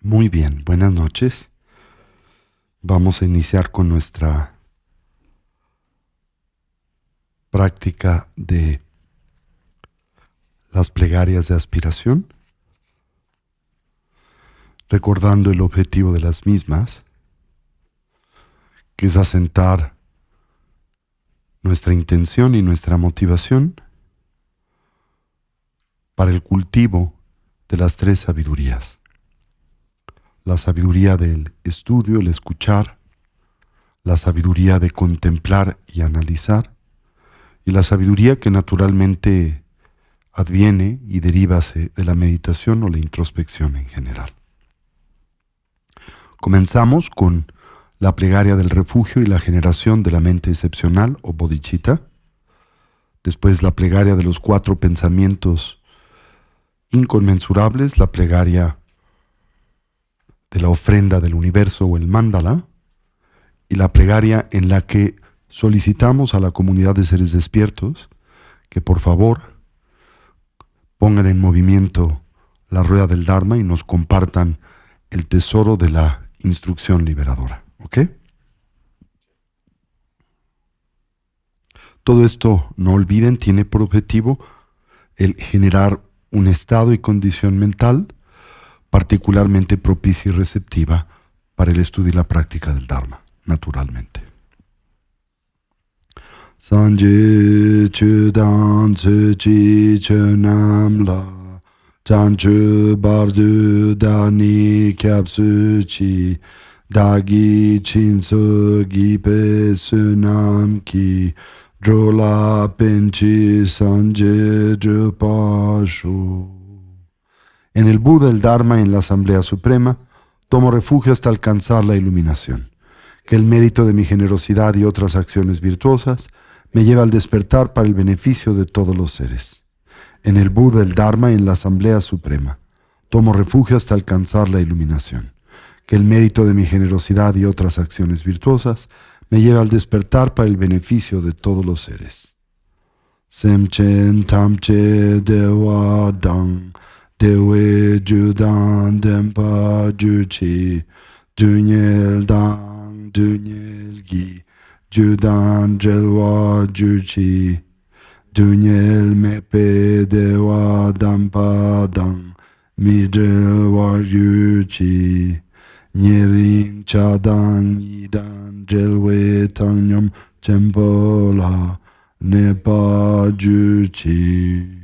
Muy bien, buenas noches. Vamos a iniciar con nuestra práctica de las plegarias de aspiración, recordando el objetivo de las mismas, que es asentar nuestra intención y nuestra motivación para el cultivo de las tres sabidurías. La sabiduría del estudio, el escuchar, la sabiduría de contemplar y analizar, y la sabiduría que naturalmente adviene y derívase de la meditación o la introspección en general. Comenzamos con la plegaria del refugio y la generación de la mente excepcional o bodhicitta, después la plegaria de los 4 pensamientos inconmensurables, la plegaria de la ofrenda del universo o el mandala, y la plegaria en la que solicitamos a la comunidad de seres despiertos que por favor pongan en movimiento la rueda del Dharma y nos compartan el tesoro de la instrucción liberadora. ¿Ok? Todo esto, no olviden, tiene por objetivo el generar un estado y condición mental particularmente propicia y receptiva para el estudio y la práctica del Dharma, naturalmente. Sanje chudan tsuchi chunam la chanchu bardu dani kyapsuchi dagi chinsu gipe sunam ki drola penchi sanje drupashu. En el Buda, el Dharma, en la Asamblea Suprema, tomo refugio hasta alcanzar la iluminación. Que el mérito de mi generosidad y otras acciones virtuosas me lleve al despertar para el beneficio de todos los seres. En el Buda, el Dharma, en la Asamblea Suprema, tomo refugio hasta alcanzar la iluminación. Que el mérito de mi generosidad y otras acciones virtuosas me lleve al despertar para el beneficio de todos los seres. Semchen tamche dewa dang Dewe judan dempa juchi, dunyel dang dunyel gi, judan jelwa juchi, dunyel mepe dewa dampa dang, midrelwa juchi, nyerin chadang idan jelwe tangyam chempola, nepa juchi.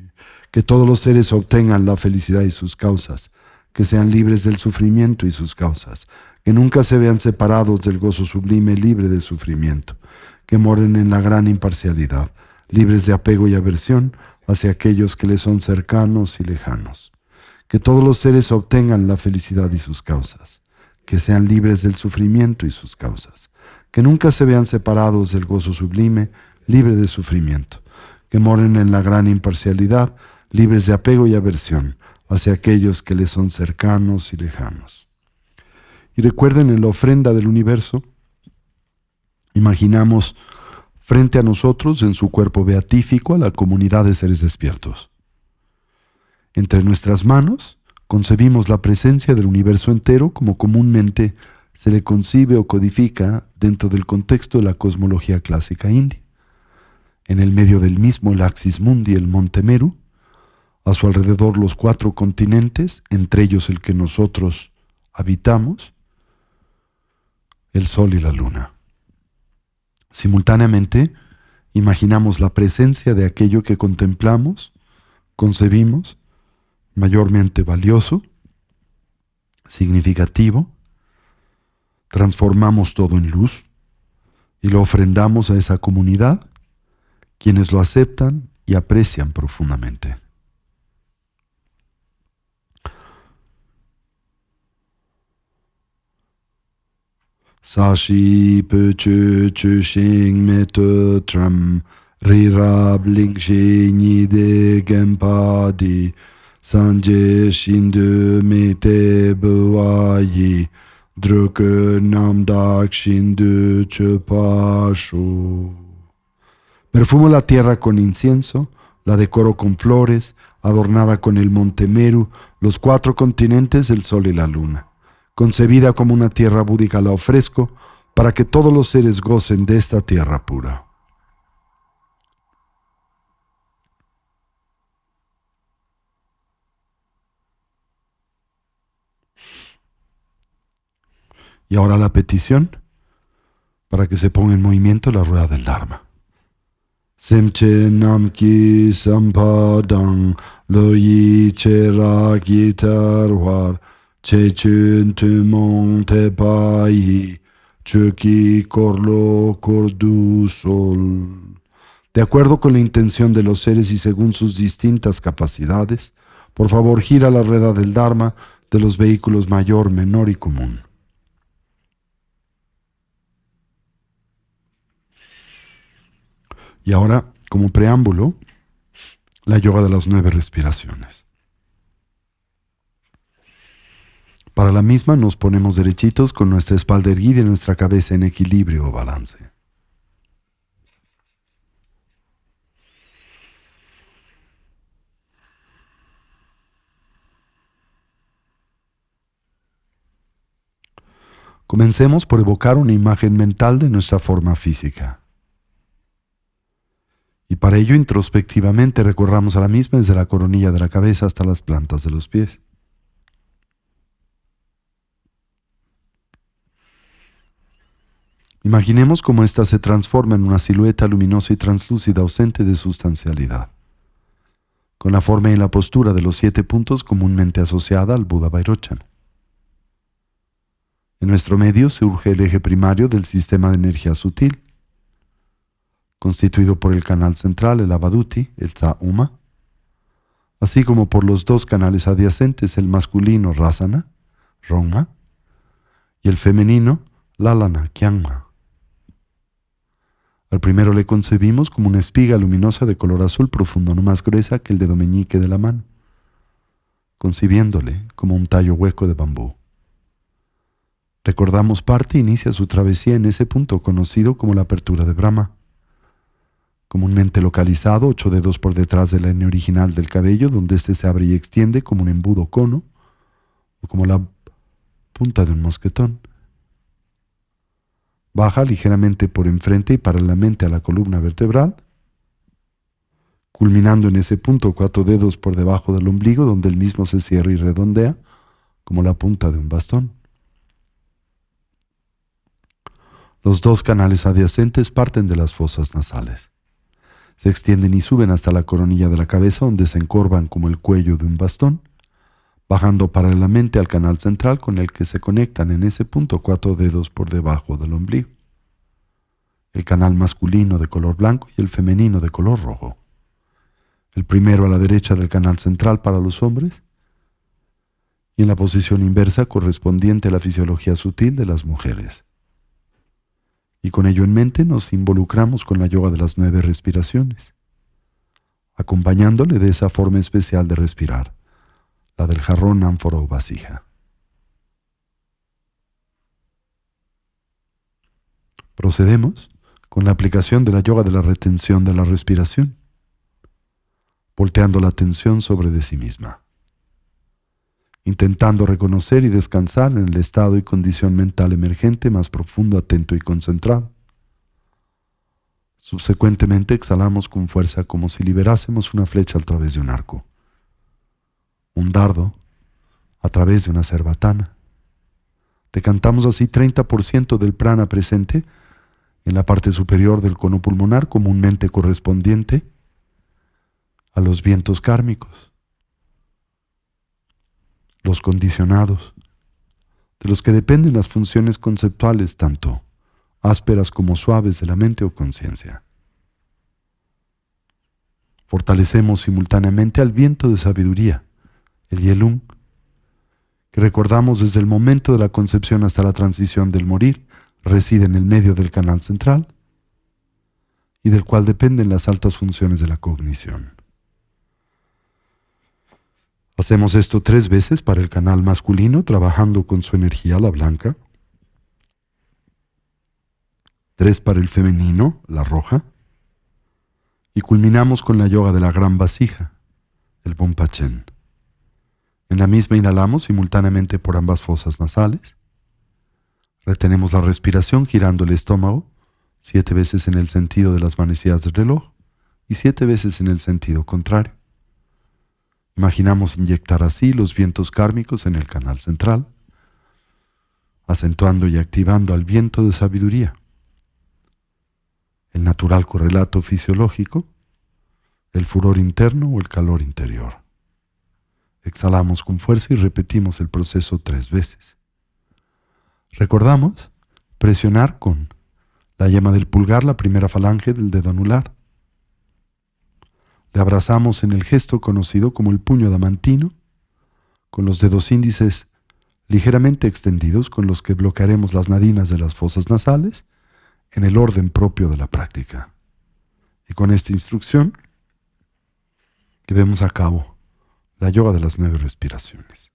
Que todos los seres obtengan la felicidad y sus causas, que sean libres del sufrimiento y sus causas, que nunca se vean separados del gozo sublime libre de sufrimiento, que moren en la gran imparcialidad, libres de apego y aversión hacia aquellos que les son cercanos y lejanos. Que todos los seres obtengan la felicidad y sus causas, que sean libres del sufrimiento y sus causas, que nunca se vean separados del gozo sublime libre de sufrimiento, que moren en la gran imparcialidad, libres de apego y aversión hacia aquellos que les son cercanos y lejanos. Y recuerden, en la ofrenda del universo, imaginamos frente a nosotros, en su cuerpo beatífico, a la comunidad de seres despiertos. Entre nuestras manos, concebimos la presencia del universo entero como comúnmente se le concibe o codifica dentro del contexto de la cosmología clásica india. En el medio del mismo el Axis Mundi, el Monte Meru, a su alrededor los 4 continentes, entre ellos el que nosotros habitamos, el Sol y la Luna. Simultáneamente, imaginamos la presencia de aquello que contemplamos, concebimos, mayormente valioso, significativo, transformamos todo en luz y lo ofrendamos a esa comunidad, quienes lo aceptan y aprecian profundamente. Sashi pechu chushing metu tram rirab lingshi nide gempadi sanje shindu mete buwayi druk namdak shindu chupashu. Perfumo la tierra con incienso, la decoro con flores, adornada con el monte Meru, los 4 continentes, el sol y la luna. Concebida como una tierra búdica la ofrezco para que todos los seres gocen de esta tierra pura. Y ahora la petición para que se ponga en movimiento la rueda del Dharma. Semche namki sampadang lo yi che rak yi tarwar che chun tumong te payi chuki korlo kordu sol. De acuerdo con la intención de los seres y según sus distintas capacidades, por favor gira la rueda del Dharma de los vehículos mayor, menor y común. Y ahora, como preámbulo, la yoga de las 9 respiraciones. Para la misma nos ponemos derechitos con nuestra espalda erguida y nuestra cabeza en equilibrio o balance. Comencemos por evocar una imagen mental de nuestra forma física. Y para ello introspectivamente recorramos a la misma desde la coronilla de la cabeza hasta las plantas de los pies. Imaginemos cómo ésta se transforma en una silueta luminosa y translúcida ausente de sustancialidad, con la forma y la postura de los 7 puntos comúnmente asociada al Buda Vairochana. En nuestro medio surge el eje primario del sistema de energía sutil, constituido por el canal central, el Avaduti, el Tsa-Uma, así como por los 2 canales adyacentes, el masculino Rasana, Rongma, y el femenino Lalana, Kyangma. Al primero le concebimos como una espiga luminosa de color azul profundo, no más gruesa que el dedo meñique de la mano, concibiéndole como un tallo hueco de bambú. Recordamos parte inicia su travesía en ese punto conocido como la apertura de Brahma, comúnmente localizado 8 dedos por detrás de la línea original del cabello, donde éste se abre y extiende como un embudo cono o como la punta de un mosquetón. Baja ligeramente por enfrente y paralelamente a la columna vertebral, culminando en ese punto 4 dedos por debajo del ombligo, donde el mismo se cierra y redondea como la punta de un bastón. Los 2 canales adyacentes parten de las fosas nasales. Se extienden y suben hasta la coronilla de la cabeza, donde se encorvan como el cuello de un bastón, bajando paralelamente al canal central con el que se conectan en ese punto 4 dedos por debajo del ombligo. El canal masculino de color blanco y el femenino de color rojo. El primero a la derecha del canal central para los hombres y en la posición inversa correspondiente a la fisiología sutil de las mujeres. Y con ello en mente nos involucramos con la yoga de las 9 respiraciones, acompañándole de esa forma especial de respirar, la del jarrón, ánfora o vasija. Procedemos con la aplicación de la yoga de la retención de la respiración, volteando la atención sobre de sí misma, intentando reconocer y descansar en el estado y condición mental emergente más profundo, atento y concentrado. Subsecuentemente exhalamos con fuerza como si liberásemos una flecha a través de un arco, un dardo a través de una cerbatana. Decantamos así 30% del prana presente en la parte superior del cono pulmonar, comúnmente correspondiente a los vientos kármicos, los condicionados, de los que dependen las funciones conceptuales tanto ásperas como suaves de la mente o conciencia. Fortalecemos simultáneamente al viento de sabiduría, el Yelung, que recordamos desde el momento de la concepción hasta la transición del morir, reside en el medio del canal central y del cual dependen las altas funciones de la cognición. Hacemos esto 3 veces para el canal masculino, trabajando con su energía, la blanca. 3 para el femenino, la roja. Y culminamos con la yoga de la gran vasija, el Pompachen, En la misma inhalamos simultáneamente por ambas fosas nasales. Retenemos la respiración girando el estómago 7 veces en el sentido de las manecillas del reloj y 7 veces en el sentido contrario. Imaginamos inyectar así los vientos kármicos en el canal central, acentuando y activando al viento de sabiduría, el natural correlato fisiológico, el furor interno o el calor interior. Exhalamos con fuerza y repetimos el proceso 3 veces. Recordamos presionar con la yema del pulgar la primera falange del dedo anular. Le abrazamos en el gesto conocido como el puño adamantino, con los dedos índices ligeramente extendidos con los que bloquearemos las nadinas de las fosas nasales en el orden propio de la práctica. Y con esta instrucción llevemos a cabo la yoga de las 9 respiraciones.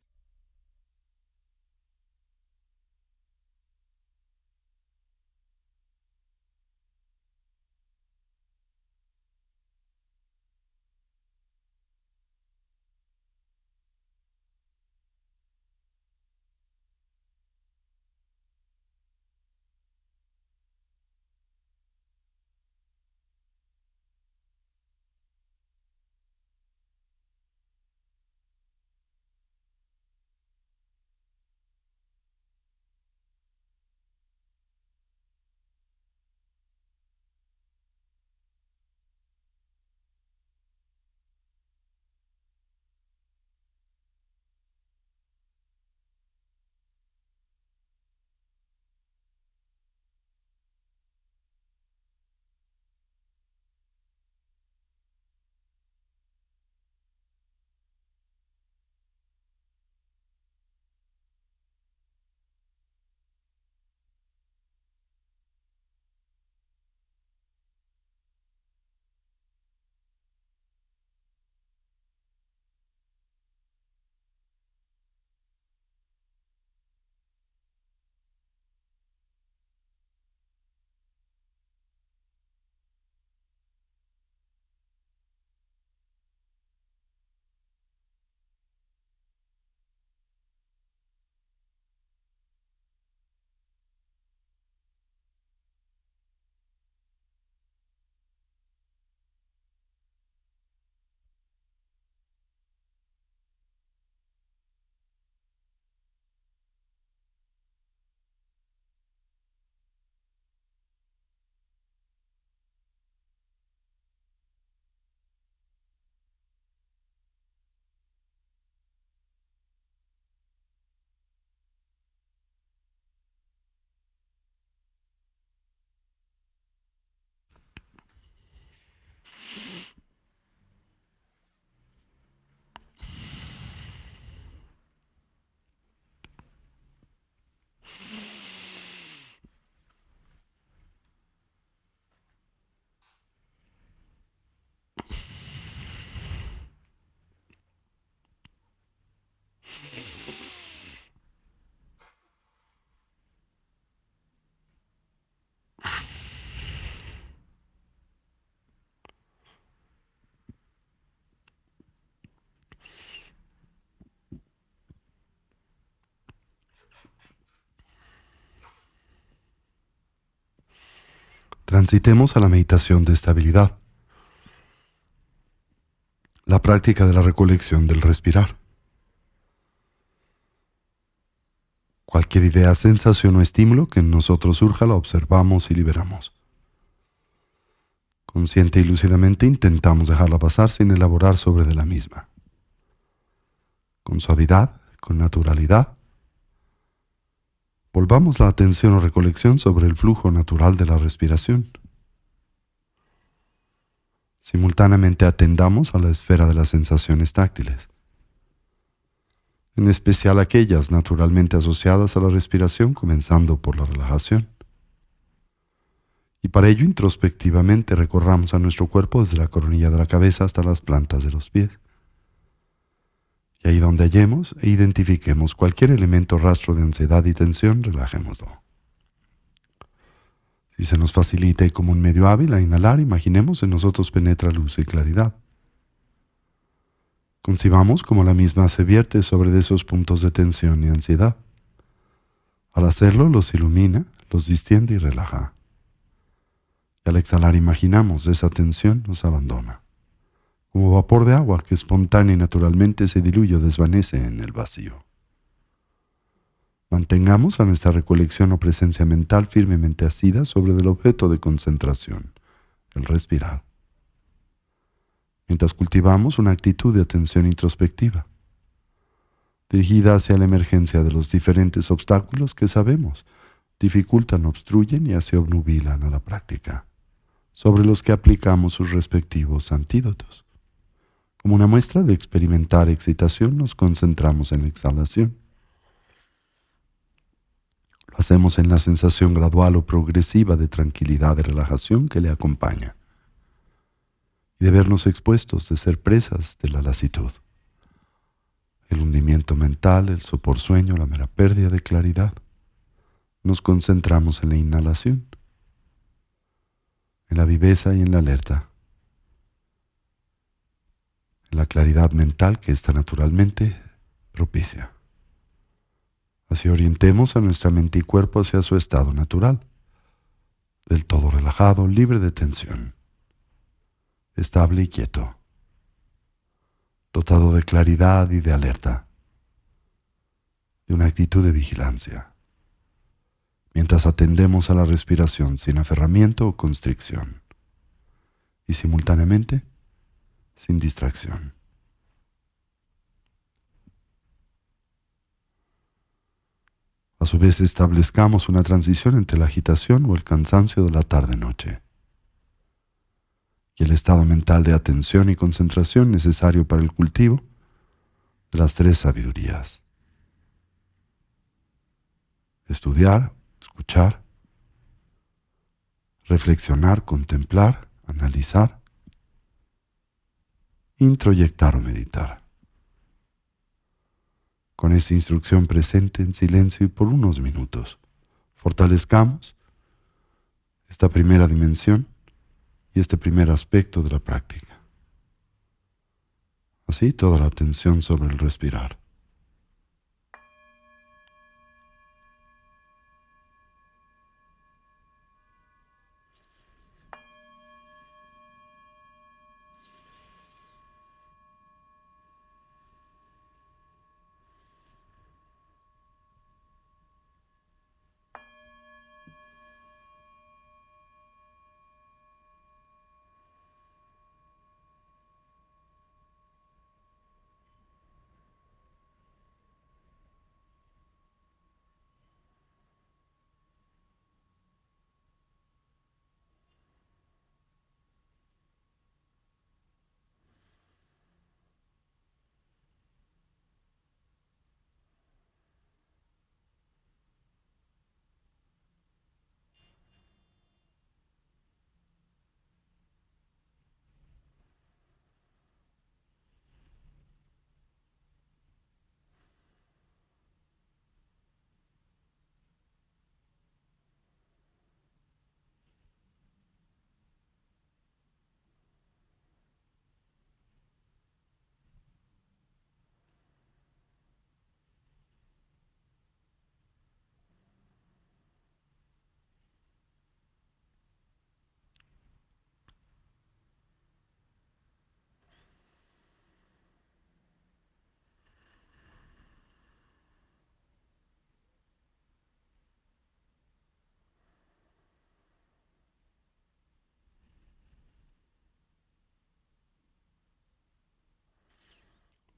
Transitemos a la meditación de estabilidad, la práctica de la recolección del respirar. Cualquier idea, sensación o estímulo que en nosotros surja la observamos y liberamos. Consciente y lúcidamente intentamos dejarla pasar sin elaborar sobre de la misma. Con suavidad, con naturalidad, volvamos la atención o recolección sobre el flujo natural de la respiración. Simultáneamente atendamos a la esfera de las sensaciones táctiles, en especial aquellas naturalmente asociadas a la respiración, comenzando por la relajación. Y para ello introspectivamente recorramos a nuestro cuerpo desde la coronilla de la cabeza hasta las plantas de los pies. Y ahí donde hallemos e identifiquemos cualquier elemento rastro de ansiedad y tensión, relajémoslo. Si se nos facilita y como un medio hábil a inhalar, imaginemos en nosotros penetra luz y claridad. Concibamos como la misma se vierte sobre esos puntos de tensión y ansiedad. Al hacerlo, los ilumina, los distiende y relaja. Y al exhalar, imaginamos esa tensión nos abandona, como vapor de agua que espontánea y naturalmente se diluye o desvanece en el vacío. Mantengamos a nuestra recolección o presencia mental firmemente asida sobre el objeto de concentración, el respirar, mientras cultivamos una actitud de atención introspectiva, dirigida hacia la emergencia de los diferentes obstáculos que sabemos dificultan, obstruyen y así obnubilan a la práctica, sobre los que aplicamos sus respectivos antídotos. Como una muestra de experimentar excitación, nos concentramos en la exhalación. Lo hacemos en la sensación gradual o progresiva de tranquilidad y relajación que le acompaña, y de vernos expuestos, de ser presas de la lasitud, el hundimiento mental, el sopor sueño, la mera pérdida de claridad. Nos concentramos en la inhalación, en la viveza y en la alerta, en la claridad mental que ésta naturalmente propicia. Así orientemos a nuestra mente y cuerpo hacia su estado natural, del todo relajado, libre de tensión, estable y quieto, dotado de claridad y de alerta, de una actitud de vigilancia, mientras atendemos a la respiración sin aferramiento o constricción, y simultáneamente sin distracción. A su vez, establezcamos una transición entre la agitación o el cansancio de la tarde-noche y el estado mental de atención y concentración necesario para el cultivo de las tres sabidurías: estudiar, escuchar, reflexionar, contemplar, analizar, introyectar o meditar. Con esta instrucción presente en silencio y por unos minutos, fortalezcamos esta primera dimensión y este primer aspecto de la práctica. Así, toda la atención sobre el respirar.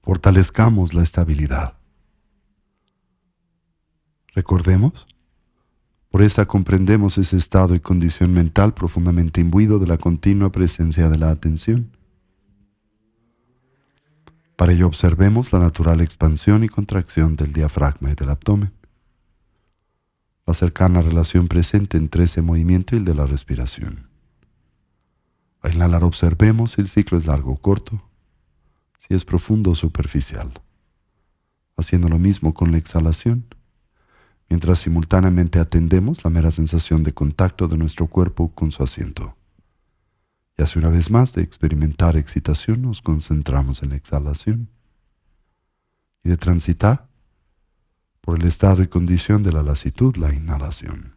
Fortalezcamos la estabilidad. Recordemos, por esta comprendemos ese estado y condición mental profundamente imbuido de la continua presencia de la atención. Para ello observemos la natural expansión y contracción del diafragma y del abdomen, la cercana relación presente entre ese movimiento y el de la respiración. Al inhalar observemos si el ciclo es largo o corto, si es profundo o superficial, haciendo lo mismo con la exhalación, mientras simultáneamente atendemos la mera sensación de contacto de nuestro cuerpo con su asiento. Y así, una vez más de experimentar excitación, nos concentramos en la exhalación. y de transitar por el estado y condición de la lasitud, la inhalación.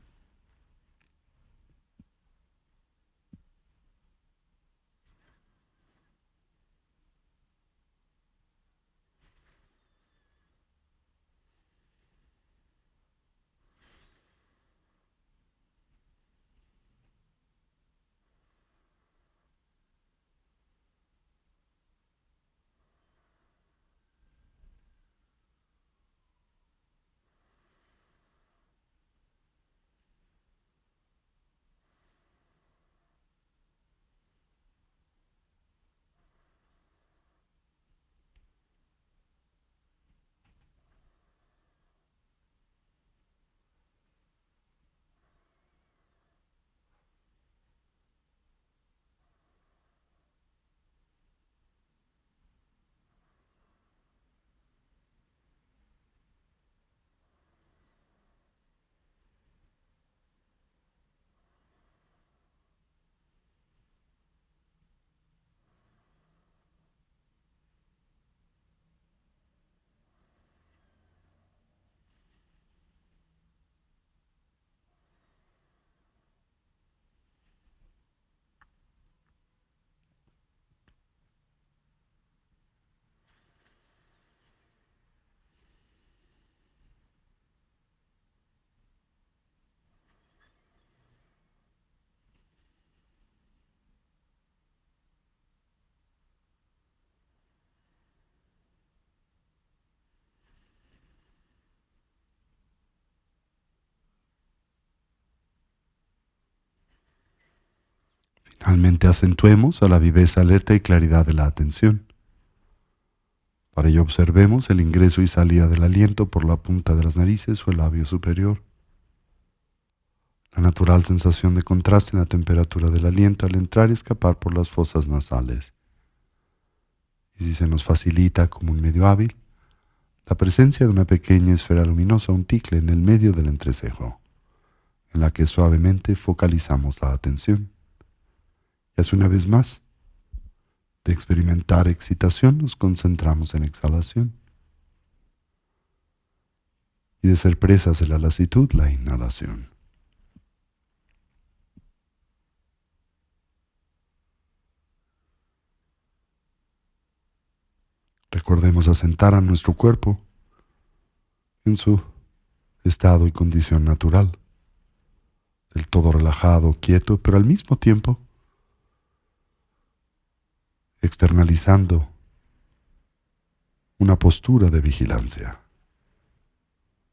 Finalmente acentuemos a la viveza, alerta y claridad de la atención. Para ello observemos el ingreso y salida del aliento por la punta de las narices o el labio superior. La natural sensación de contraste en la temperatura del aliento al entrar y escapar por las fosas nasales. Y si se nos facilita como un medio hábil, la presencia de una pequeña esfera luminosa, un ticle en el medio del entrecejo, en la que suavemente focalizamos la atención. Y hace una vez más, de experimentar excitación nos concentramos en exhalación. Y de ser presas de la lasitud, la inhalación. Recordemos asentar a nuestro cuerpo en su estado y condición natural, del todo relajado, quieto, pero al mismo tiempo externalizando una postura de vigilancia,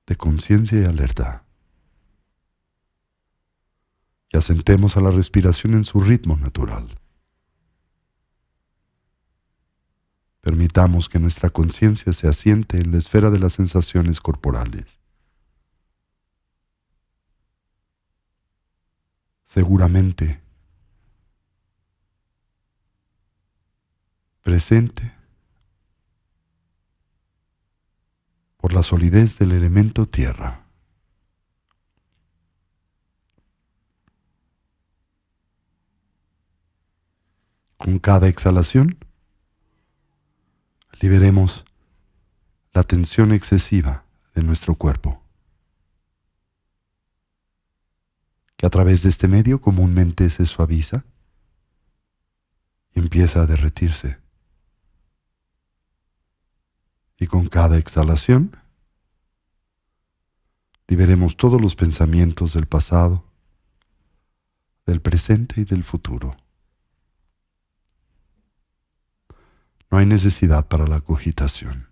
de conciencia y alerta. Y asentemos a la respiración en su ritmo natural. Permitamos que nuestra conciencia se asiente en la esfera de las sensaciones corporales. Seguramente presente por la solidez del elemento tierra. Con cada exhalación, liberemos la tensión excesiva de nuestro cuerpo, que a través de este medio comúnmente se suaviza y empieza a derretirse. Y con cada exhalación, liberemos todos los pensamientos del pasado, del presente y del futuro. No hay necesidad para la cogitación.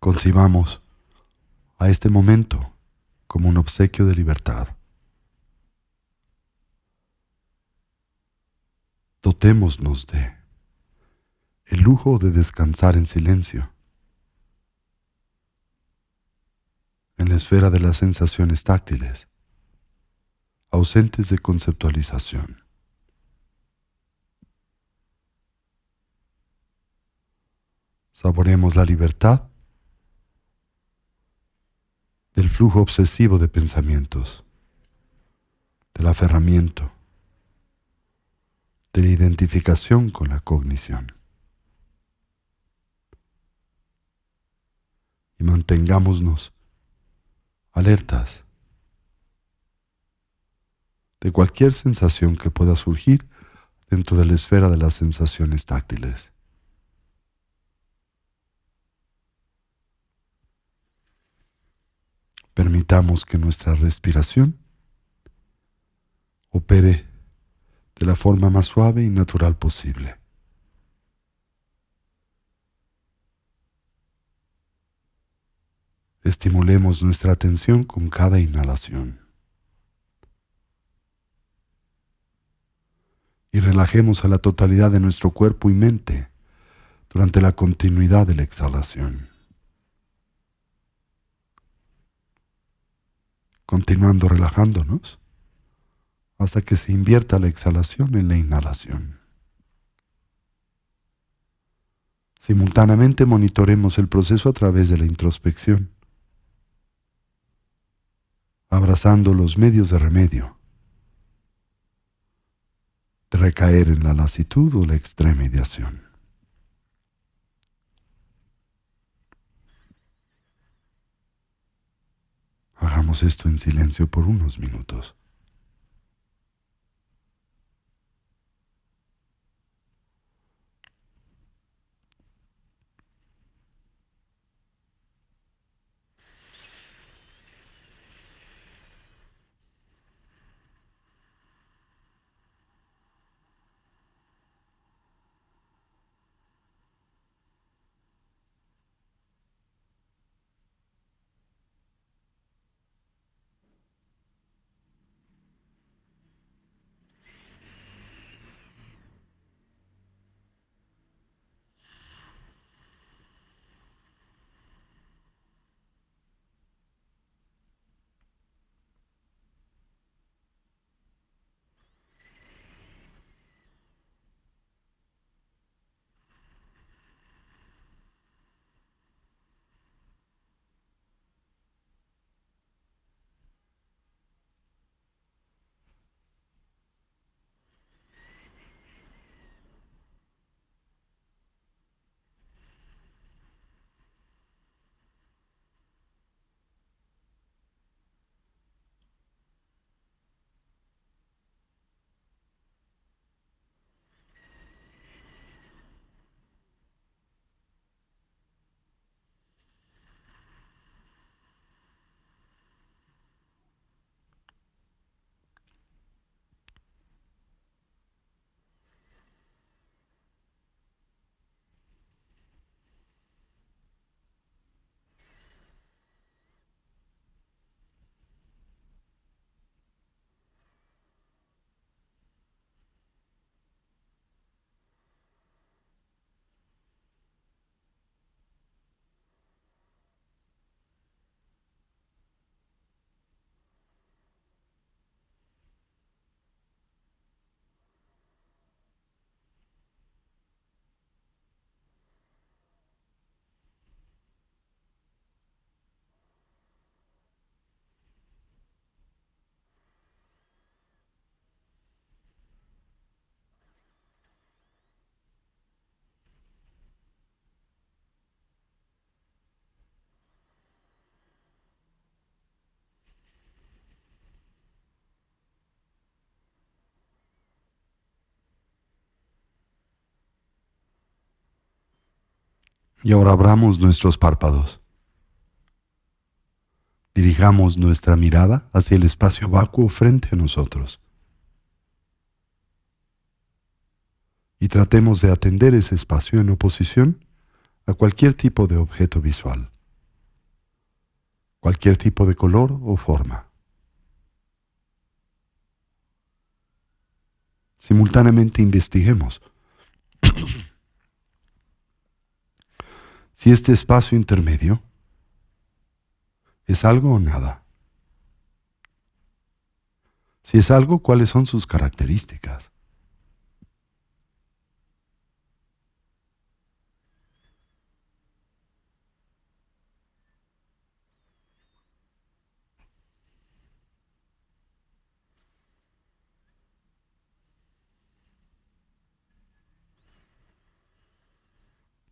Concibamos a este momento como un obsequio de libertad. Dotémonos de el lujo de descansar en silencio, en la esfera de las sensaciones táctiles, ausentes de conceptualización. Saboreemos la libertad del flujo obsesivo de pensamientos, del aferramiento, de la identificación con la cognición. Y mantengámonos alertas de cualquier sensación que pueda surgir dentro de la esfera de las sensaciones táctiles. Permitamos que nuestra respiración opere de la forma más suave y natural posible. Estimulemos nuestra atención con cada inhalación y relajemos a la totalidad de nuestro cuerpo y mente durante la continuidad de la exhalación. Continuando relajándonos hasta que se invierta la exhalación en la inhalación. Simultáneamente monitoremos el proceso a través de la introspección, abrazando los medios de remedio, de recaer en la lasitud o la extrema ideación. Hagamos esto en silencio por unos minutos. Y ahora abramos nuestros párpados. Dirijamos nuestra mirada hacia el espacio vacuo frente a nosotros. Y tratemos de atender ese espacio en oposición a cualquier tipo de objeto visual, cualquier tipo de color o forma. Simultáneamente investiguemos si este espacio intermedio es algo o nada. Si es algo, ¿cuáles son sus características?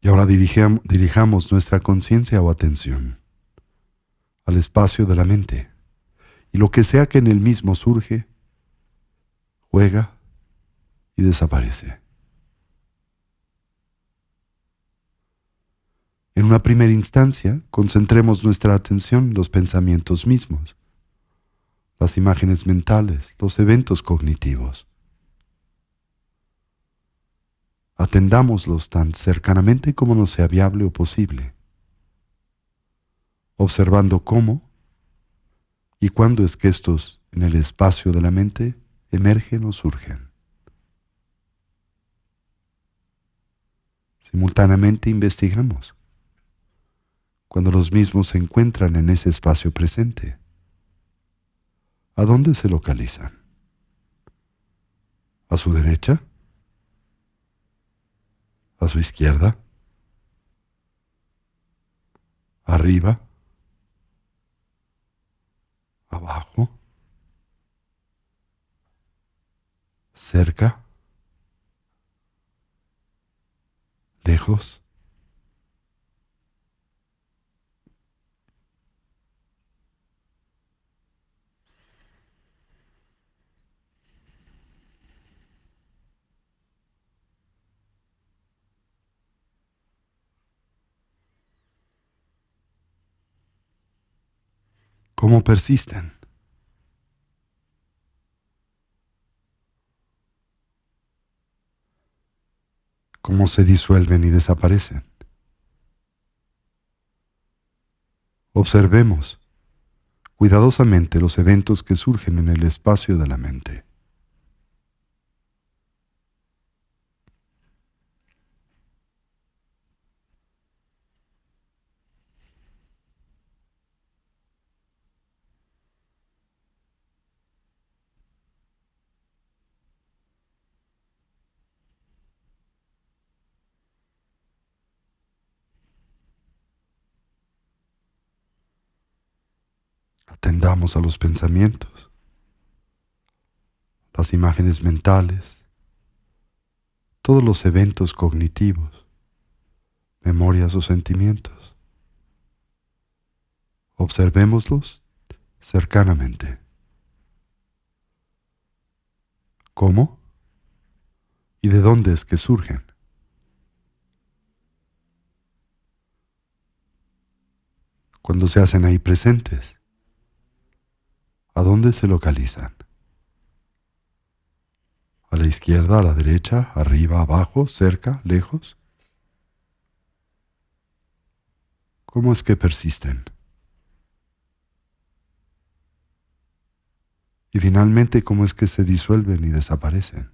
Y ahora dirijamos nuestra conciencia o atención al espacio de la mente, y lo que sea que en el mismo surge, juega y desaparece. En una primera instancia, concentremos nuestra atención en los pensamientos mismos, las imágenes mentales, los eventos cognitivos. Atendámoslos tan cercanamente como nos sea viable o posible, observando cómo y cuándo es que estos, en el espacio de la mente, emergen o surgen. Simultáneamente investigamos cuando los mismos se encuentran en ese espacio presente. ¿A dónde se localizan? ¿A su derecha? ¿A su izquierda? ¿Arriba? ¿Abajo? ¿Cerca? ¿Lejos? ¿Cómo persisten? ¿Cómo se disuelven y desaparecen? Observemos cuidadosamente los eventos que surgen en el espacio de la mente. Atendamos a los pensamientos, las imágenes mentales, todos los eventos cognitivos, memorias o sentimientos. Observémoslos cercanamente. ¿Cómo y de dónde es que surgen? Cuando se hacen ahí presentes, ¿a dónde se localizan? ¿A la izquierda, a la derecha, arriba, abajo, cerca, lejos? ¿Cómo es que persisten? Y finalmente, ¿cómo es que se disuelven y desaparecen?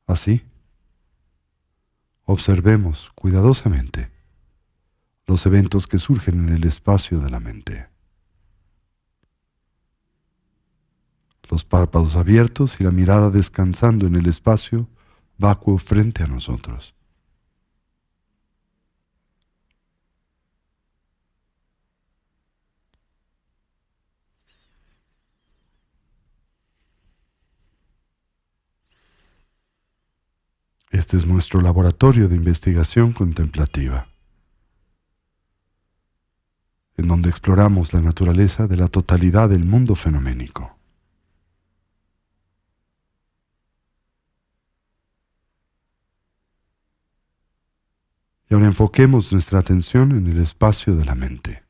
Así, observemos cuidadosamente los eventos que surgen en el espacio de la mente. Los párpados abiertos y la mirada descansando en el espacio vacuo frente a nosotros. Este es nuestro laboratorio de investigación contemplativa, en donde exploramos la naturaleza de la totalidad del mundo fenoménico. Y ahora enfoquemos nuestra atención en el espacio de la mente,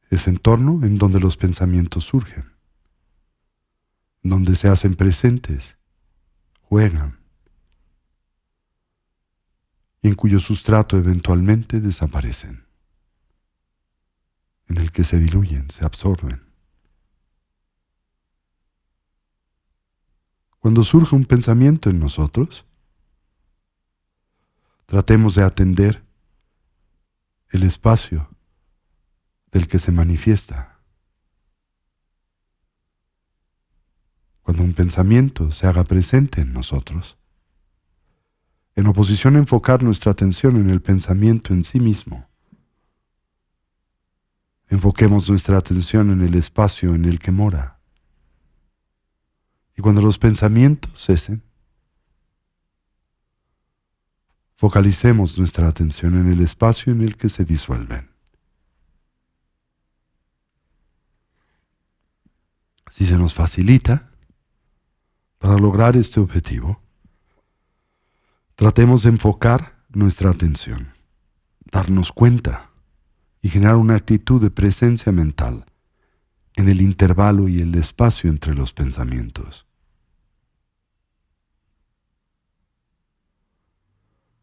ese entorno en donde los pensamientos surgen, en donde se hacen presentes, juegan, y en cuyo sustrato eventualmente desaparecen, en el que se diluyen, se absorben. Cuando surge un pensamiento en nosotros, tratemos de atender el espacio del que se manifiesta. Cuando un pensamiento se haga presente en nosotros, en oposición a enfocar nuestra atención en el pensamiento en sí mismo, enfoquemos nuestra atención en el espacio en el que mora. Y cuando los pensamientos cesen, Focalicemos nuestra atención en el espacio en el que se disuelven. Si se nos facilita, para lograr este objetivo, tratemos de enfocar nuestra atención, darnos cuenta y generar una actitud de presencia mental en el intervalo y el espacio entre los pensamientos.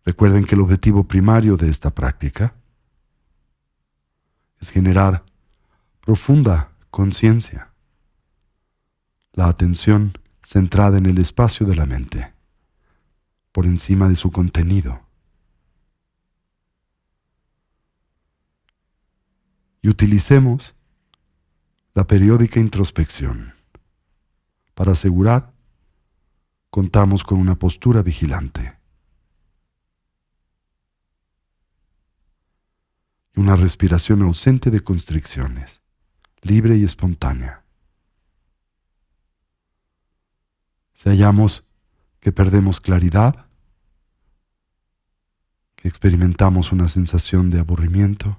Recuerden que el objetivo primario de esta práctica es generar profunda conciencia, la atención centrada en el espacio de la mente, por encima de su contenido. Y utilicemos la periódica introspección para asegurar contamos con una postura vigilante y una respiración ausente de constricciones, libre y espontánea. Si hallamos que perdemos claridad, que experimentamos una sensación de aburrimiento,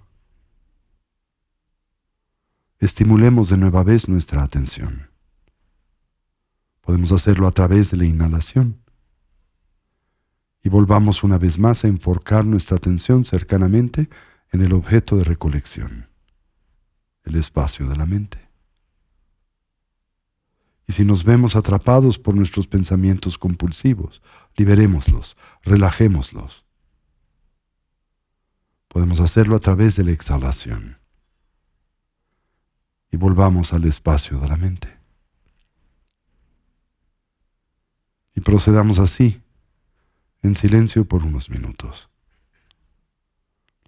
estimulemos de nueva vez nuestra atención. Podemos hacerlo a través de la inhalación y volvamos una vez más a enfocar nuestra atención cercanamente en el objeto de recolección, el espacio de la mente. Y si nos vemos atrapados por nuestros pensamientos compulsivos, liberémoslos, relajémoslos. Podemos hacerlo a través de la exhalación y volvamos al espacio de la mente. Y procedamos así, en silencio por unos minutos.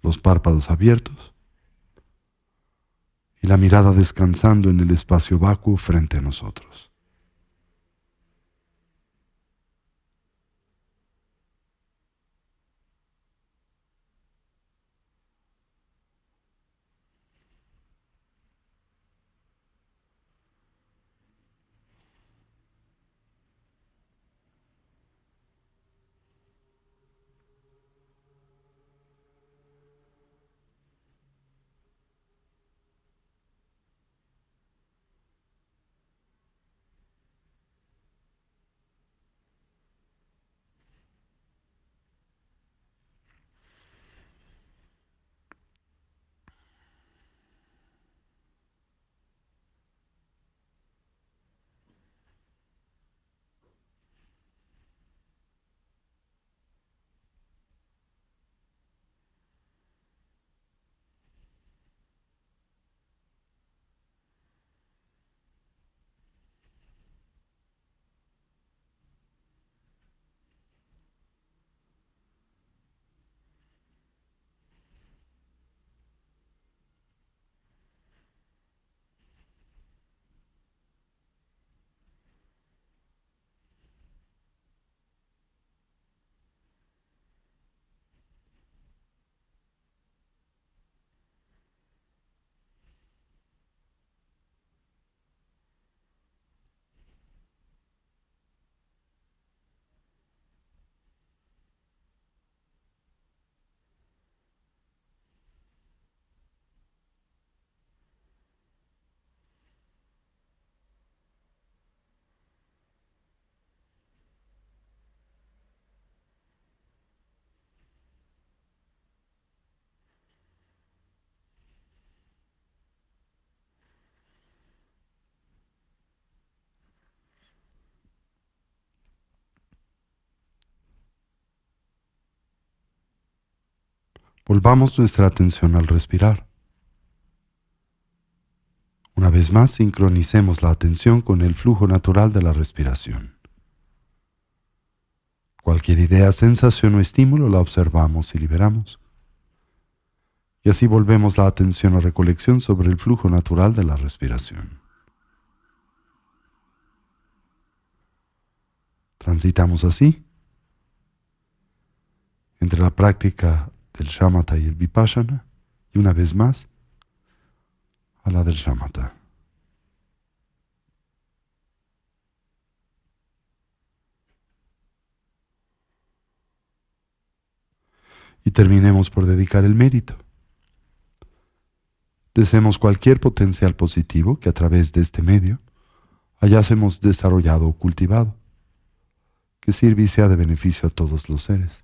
Los párpados abiertos y la mirada descansando en el espacio vacuo frente a nosotros. Volvamos nuestra atención al respirar. Una vez más, sincronicemos la atención con el flujo natural de la respiración. Cualquier idea, sensación o estímulo la observamos y liberamos. Y así volvemos la atención a recolección sobre el flujo natural de la respiración. Transitamos así entre la práctica del shamatha y el vipassana, y una vez más a la del shamatha. y terminemos por dedicar el mérito. Deseemos cualquier potencial positivo que a través de este medio hayásemos desarrollado o cultivado, que sirva y sea de beneficio a todos los seres.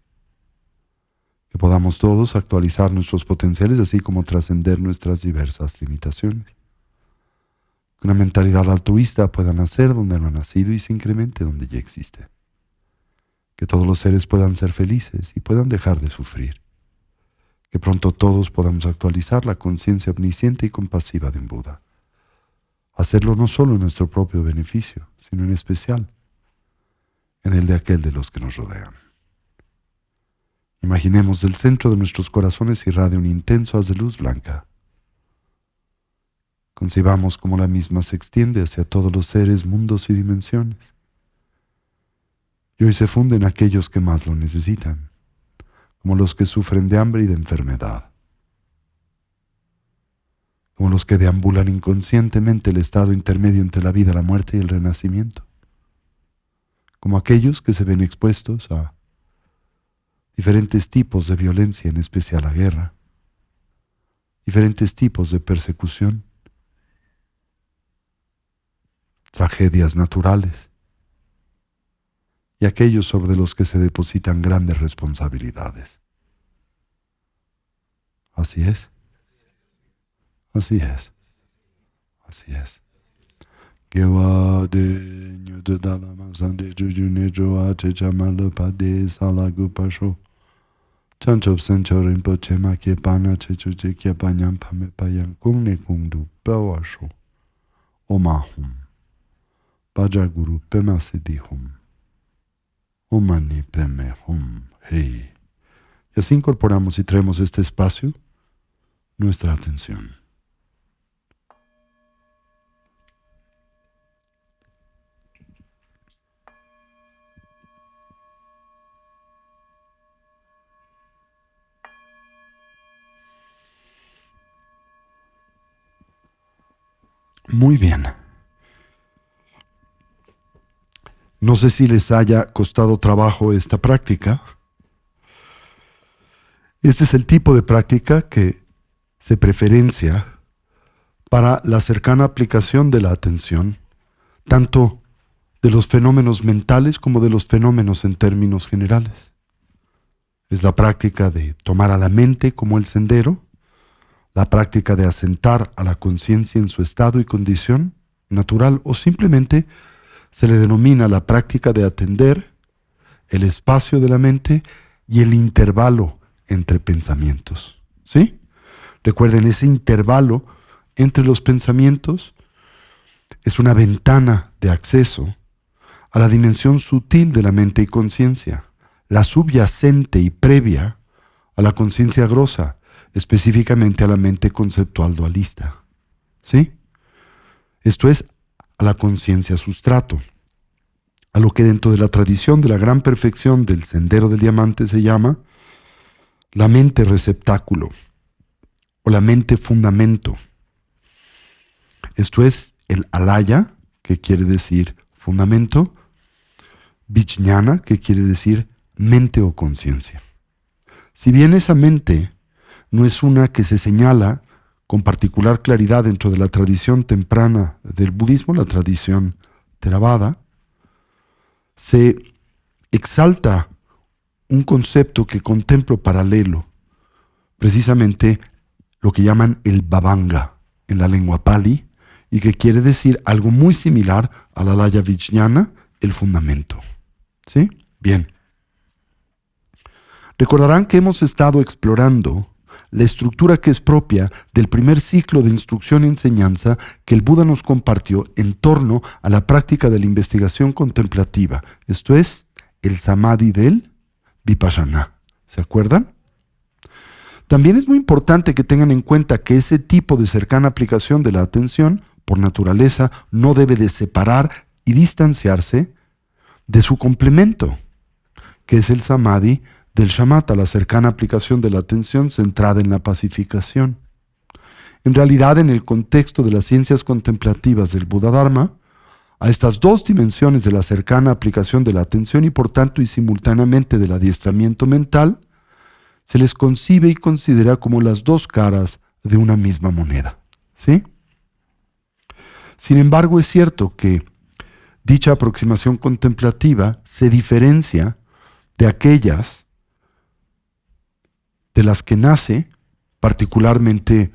Que podamos todos actualizar nuestros potenciales así como trascender nuestras diversas limitaciones. Que una mentalidad altruista pueda nacer donde no ha nacido y se incremente donde ya existe. Que todos los seres puedan ser felices y puedan dejar de sufrir. Que pronto todos podamos actualizar la conciencia omnisciente y compasiva de un Buda. Hacerlo no solo en nuestro propio beneficio, sino en especial en el de aquel de los que nos rodean. Imaginemos del centro de nuestros corazones irradia un intenso haz de luz blanca. Concibamos cómo la misma se extiende hacia todos los seres, mundos y dimensiones. Y hoy se funde en aquellos que más lo necesitan, como los que sufren de hambre y de enfermedad, como los que deambulan inconscientemente el estado intermedio entre la vida, la muerte y el renacimiento, como aquellos que se ven expuestos a diferentes tipos de violencia, en especial la guerra, diferentes tipos de persecución, tragedias naturales, y aquellos sobre los que se depositan grandes responsabilidades. Así es. Así es. Así es. Chanchop sencho rinpoche ma ke pana chechuche ke panyam pame payang kung ne kung du pewasho. Omahum. Pajaguru pema siddhihum. Omani peme hum hri. Y así incorporamos y traemos este espacio nuestra atención. Muy bien. No sé si les haya costado trabajo esta práctica. Este es el tipo de práctica que se preferencia para la cercana aplicación de la atención, tanto de los fenómenos mentales como de los fenómenos en términos generales. Es la práctica de tomar a la mente como el sendero, la práctica de asentar a la conciencia en su estado y condición natural, o simplemente se le denomina la práctica de atender el espacio de la mente y el intervalo entre pensamientos. ¿Sí? Recuerden, ese intervalo entre los pensamientos es una ventana de acceso a la dimensión sutil de la mente y conciencia, la subyacente y previa a la conciencia grosa, específicamente a la mente conceptual dualista. ¿Sí? Esto es a la conciencia sustrato, a lo que dentro de la tradición de la gran perfección del sendero del diamante se llama la mente receptáculo o la mente fundamento. Esto es el alaya, que quiere decir fundamento, vijñana, que quiere decir mente o conciencia. Si bien esa mente no es una que se señala con particular claridad dentro de la tradición temprana del budismo, la tradición Theravada, se exalta un concepto que contemplo paralelo, precisamente lo que llaman el bhavanga en la lengua pali, y que quiere decir algo muy similar a la alaya vijñana, el fundamento. ¿Sí? Bien. Recordarán que hemos estado explorando la estructura que es propia del primer ciclo de instrucción y enseñanza que el Buda nos compartió en torno a la práctica de la investigación contemplativa. Esto es, el samadhi del vipassana. ¿Se acuerdan? También es muy importante que tengan en cuenta que ese tipo de cercana aplicación de la atención, por naturaleza, no debe de separar y distanciarse de su complemento, que es el samadhi del shamatha, la cercana aplicación de la atención centrada en la pacificación. En realidad, en el contexto de las ciencias contemplativas del Buddha-dharma, a estas dos dimensiones de la cercana aplicación de la atención y por tanto y simultáneamente del adiestramiento mental, se les concibe y considera como las dos caras de una misma moneda. ¿Sí? Sin embargo, es cierto que dicha aproximación contemplativa se diferencia de aquellas de las que nace particularmente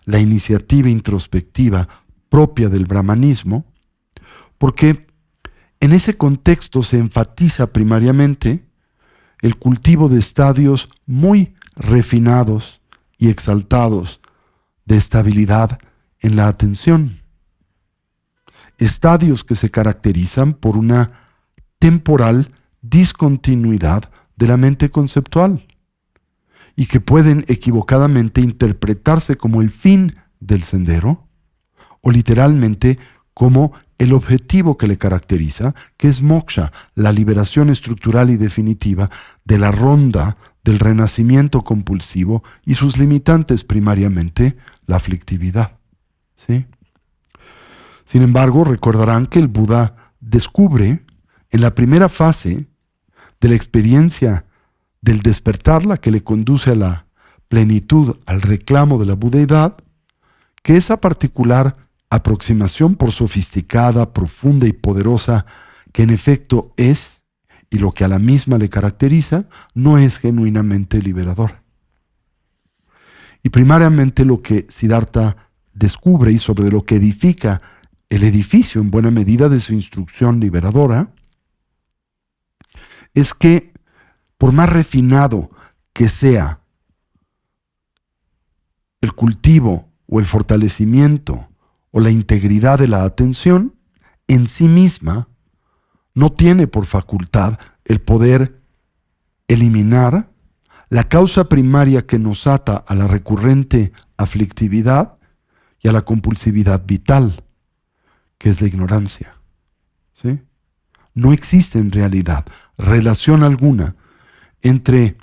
la iniciativa introspectiva propia del brahmanismo, porque en ese contexto se enfatiza primariamente el cultivo de estadios muy refinados y exaltados de estabilidad en la atención. Estadios que se caracterizan por una temporal discontinuidad de la mente conceptual y que pueden equivocadamente interpretarse como el fin del sendero o literalmente como el objetivo que le caracteriza, que es moksha, la liberación estructural y definitiva de la ronda del renacimiento compulsivo y sus limitantes primariamente la aflictividad. ¿Sí? Sin embargo, recordarán que el Buda descubre en la primera fase de la experiencia del despertar, la que le conduce a la plenitud, al reclamo de la budeidad, que esa particular aproximación, por sofisticada, profunda y poderosa que en efecto es, y lo que a la misma le caracteriza, no es genuinamente liberadora. Y primariamente lo que Siddhartha descubre y sobre lo que edifica el edificio en buena medida de su instrucción liberadora, es que por más refinado que sea el cultivo o el fortalecimiento o la integridad de la atención, en sí misma no tiene por facultad el poder eliminar la causa primaria que nos ata a la recurrente aflictividad y a la compulsividad vital, que es la ignorancia. ¿Sí? No existe en realidad relación alguna entre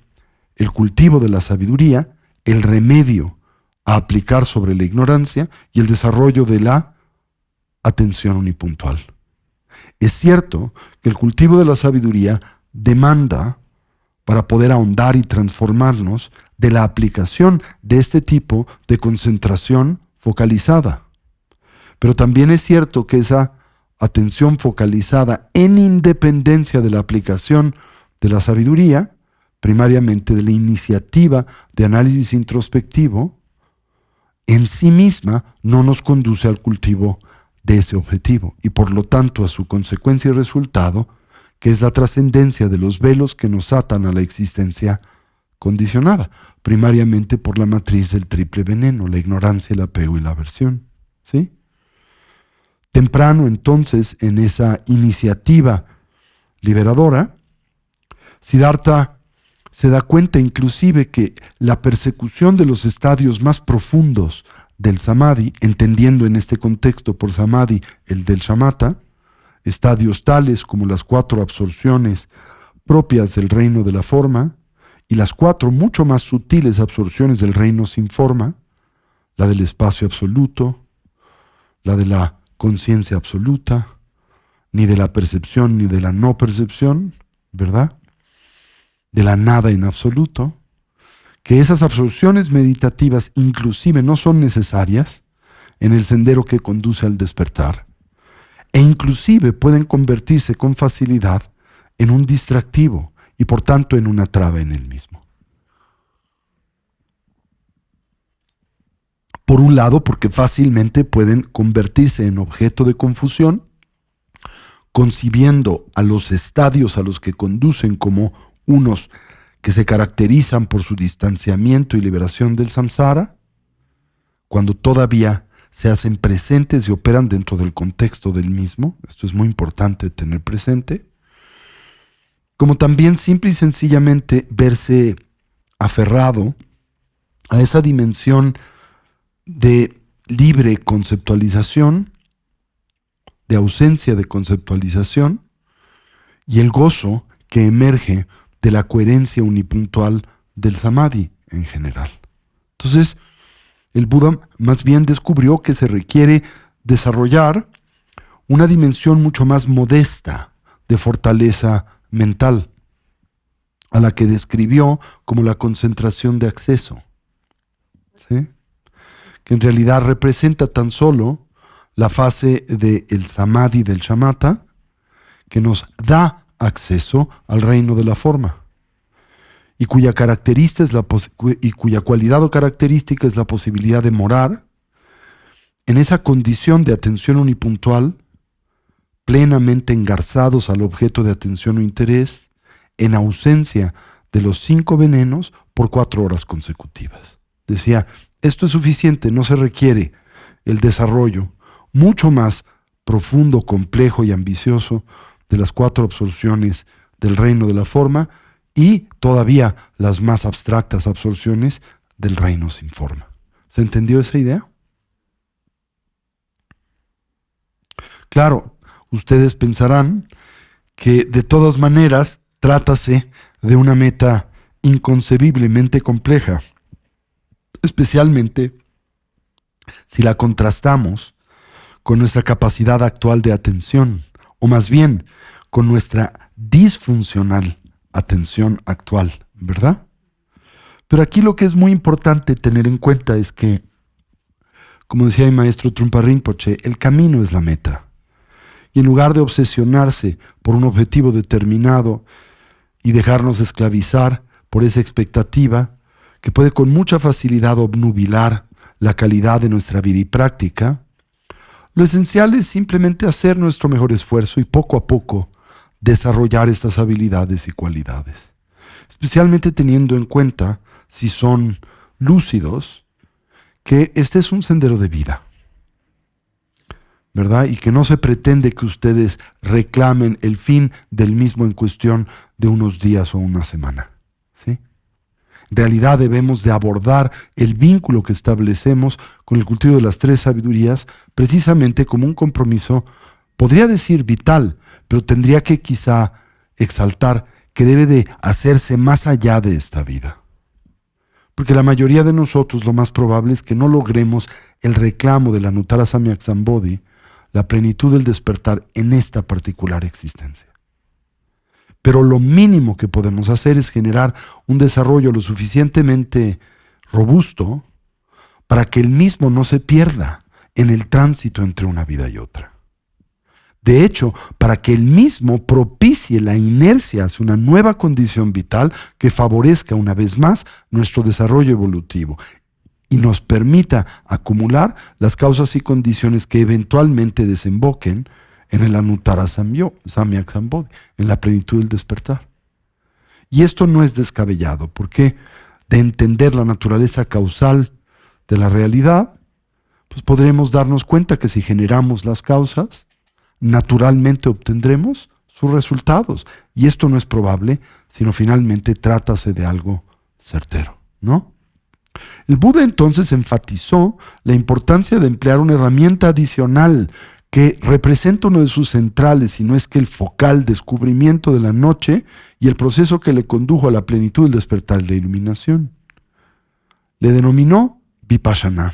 el cultivo de la sabiduría, el remedio a aplicar sobre la ignorancia y el desarrollo de la atención unipuntual. Es cierto que el cultivo de la sabiduría demanda, para poder ahondar y transformarnos, de la aplicación de este tipo de concentración focalizada. Pero también es cierto que esa atención focalizada en independencia de la aplicación de la sabiduría, primariamente de la iniciativa de análisis introspectivo, en sí misma no nos conduce al cultivo de ese objetivo y por lo tanto a su consecuencia y resultado, que es la trascendencia de los velos que nos atan a la existencia condicionada, primariamente por la matriz del triple veneno, la ignorancia, el apego y la aversión. ¿Sí? Temprano entonces en esa iniciativa liberadora, Siddhartha se da cuenta inclusive que la persecución de los estadios más profundos del samadhi, entendiendo en este contexto por samadhi el del shamatha, estadios tales como las 4 absorciones propias del reino de la forma y las 4 mucho más sutiles absorciones del reino sin forma, la del espacio absoluto, la de la conciencia absoluta, ni de la percepción ni de la no percepción, ¿verdad? De la nada en absoluto, que esas absorciones meditativas inclusive no son necesarias en el sendero que conduce al despertar, e inclusive pueden convertirse con facilidad en un distractivo y por tanto en una traba en el mismo. Por un lado, porque fácilmente pueden convertirse en objeto de confusión, concibiendo a los estadios a los que conducen como unos que se caracterizan por su distanciamiento y liberación del samsara, cuando todavía se hacen presentes y operan dentro del contexto del mismo. Esto es muy importante tener presente. Como también simple y sencillamente verse aferrado a esa dimensión de libre conceptualización, de ausencia de conceptualización, y el gozo que emerge de la coherencia unipuntual del samadhi en general. Entonces, el Buda más bien descubrió que se requiere desarrollar una dimensión mucho más modesta de fortaleza mental. a la que describió como la concentración de acceso, ¿sí? Que en realidad representa tan solo la fase del samadhi del shamatha, que nos da acceso al reino de la forma, y cuya cualidad o característica es la posibilidad de morar en esa condición de atención unipuntual, plenamente engarzados al objeto de atención o interés, en ausencia de los 5 venenos por 4 horas consecutivas. Decía, esto es suficiente, no se requiere el desarrollo mucho más profundo, complejo y ambicioso de las 4 absorciones del reino de la forma y todavía las más abstractas absorciones del reino sin forma. ¿Se entendió esa idea? Claro, ustedes pensarán que de todas maneras trátase de una meta inconcebiblemente compleja, especialmente si la contrastamos con nuestra capacidad actual de atención, o más bien con nuestra disfuncional atención actual, ¿verdad? Pero aquí lo que es muy importante tener en cuenta es que, como decía mi maestro Trungpa Rinpoche, el camino es la meta. Y en lugar de obsesionarse por un objetivo determinado y dejarnos esclavizar por esa expectativa que puede con mucha facilidad obnubilar la calidad de nuestra vida y práctica, lo esencial es simplemente hacer nuestro mejor esfuerzo y poco a poco desarrollar estas habilidades y cualidades. Especialmente teniendo en cuenta, si son lúcidos, que este es un sendero de vida, ¿verdad? Y que no se pretende que ustedes reclamen el fin del mismo en cuestión de unos días o una semana, ¿sí? En realidad debemos de abordar el vínculo que establecemos con el cultivo de las 3 sabidurías precisamente como un compromiso, podría decir vital, pero tendría que quizá exaltar que debe de hacerse más allá de esta vida. Porque la mayoría de nosotros lo más probable es que no logremos el reclamo de la Anuttara Samyak Sambodhi, la plenitud del despertar en esta particular existencia. Pero lo mínimo que podemos hacer es generar un desarrollo lo suficientemente robusto para que el mismo no se pierda en el tránsito entre una vida y otra. De hecho, para que el mismo propicie la inercia hacia una nueva condición vital que favorezca una vez más nuestro desarrollo evolutivo y nos permita acumular las causas y condiciones que eventualmente desemboquen en el Anuttara Samyak Sambodhi, en la plenitud del despertar. Y esto no es descabellado, porque de entender la naturaleza causal de la realidad, pues podremos darnos cuenta que si generamos las causas, naturalmente obtendremos sus resultados. Y esto no es probable, sino finalmente trátase de algo certero, ¿no? El Buda entonces enfatizó la importancia de emplear una herramienta adicional que representa uno de sus centrales, si no es que el focal descubrimiento de la noche y el proceso que le condujo a la plenitud del despertar de la iluminación. Le denominó Vipassana.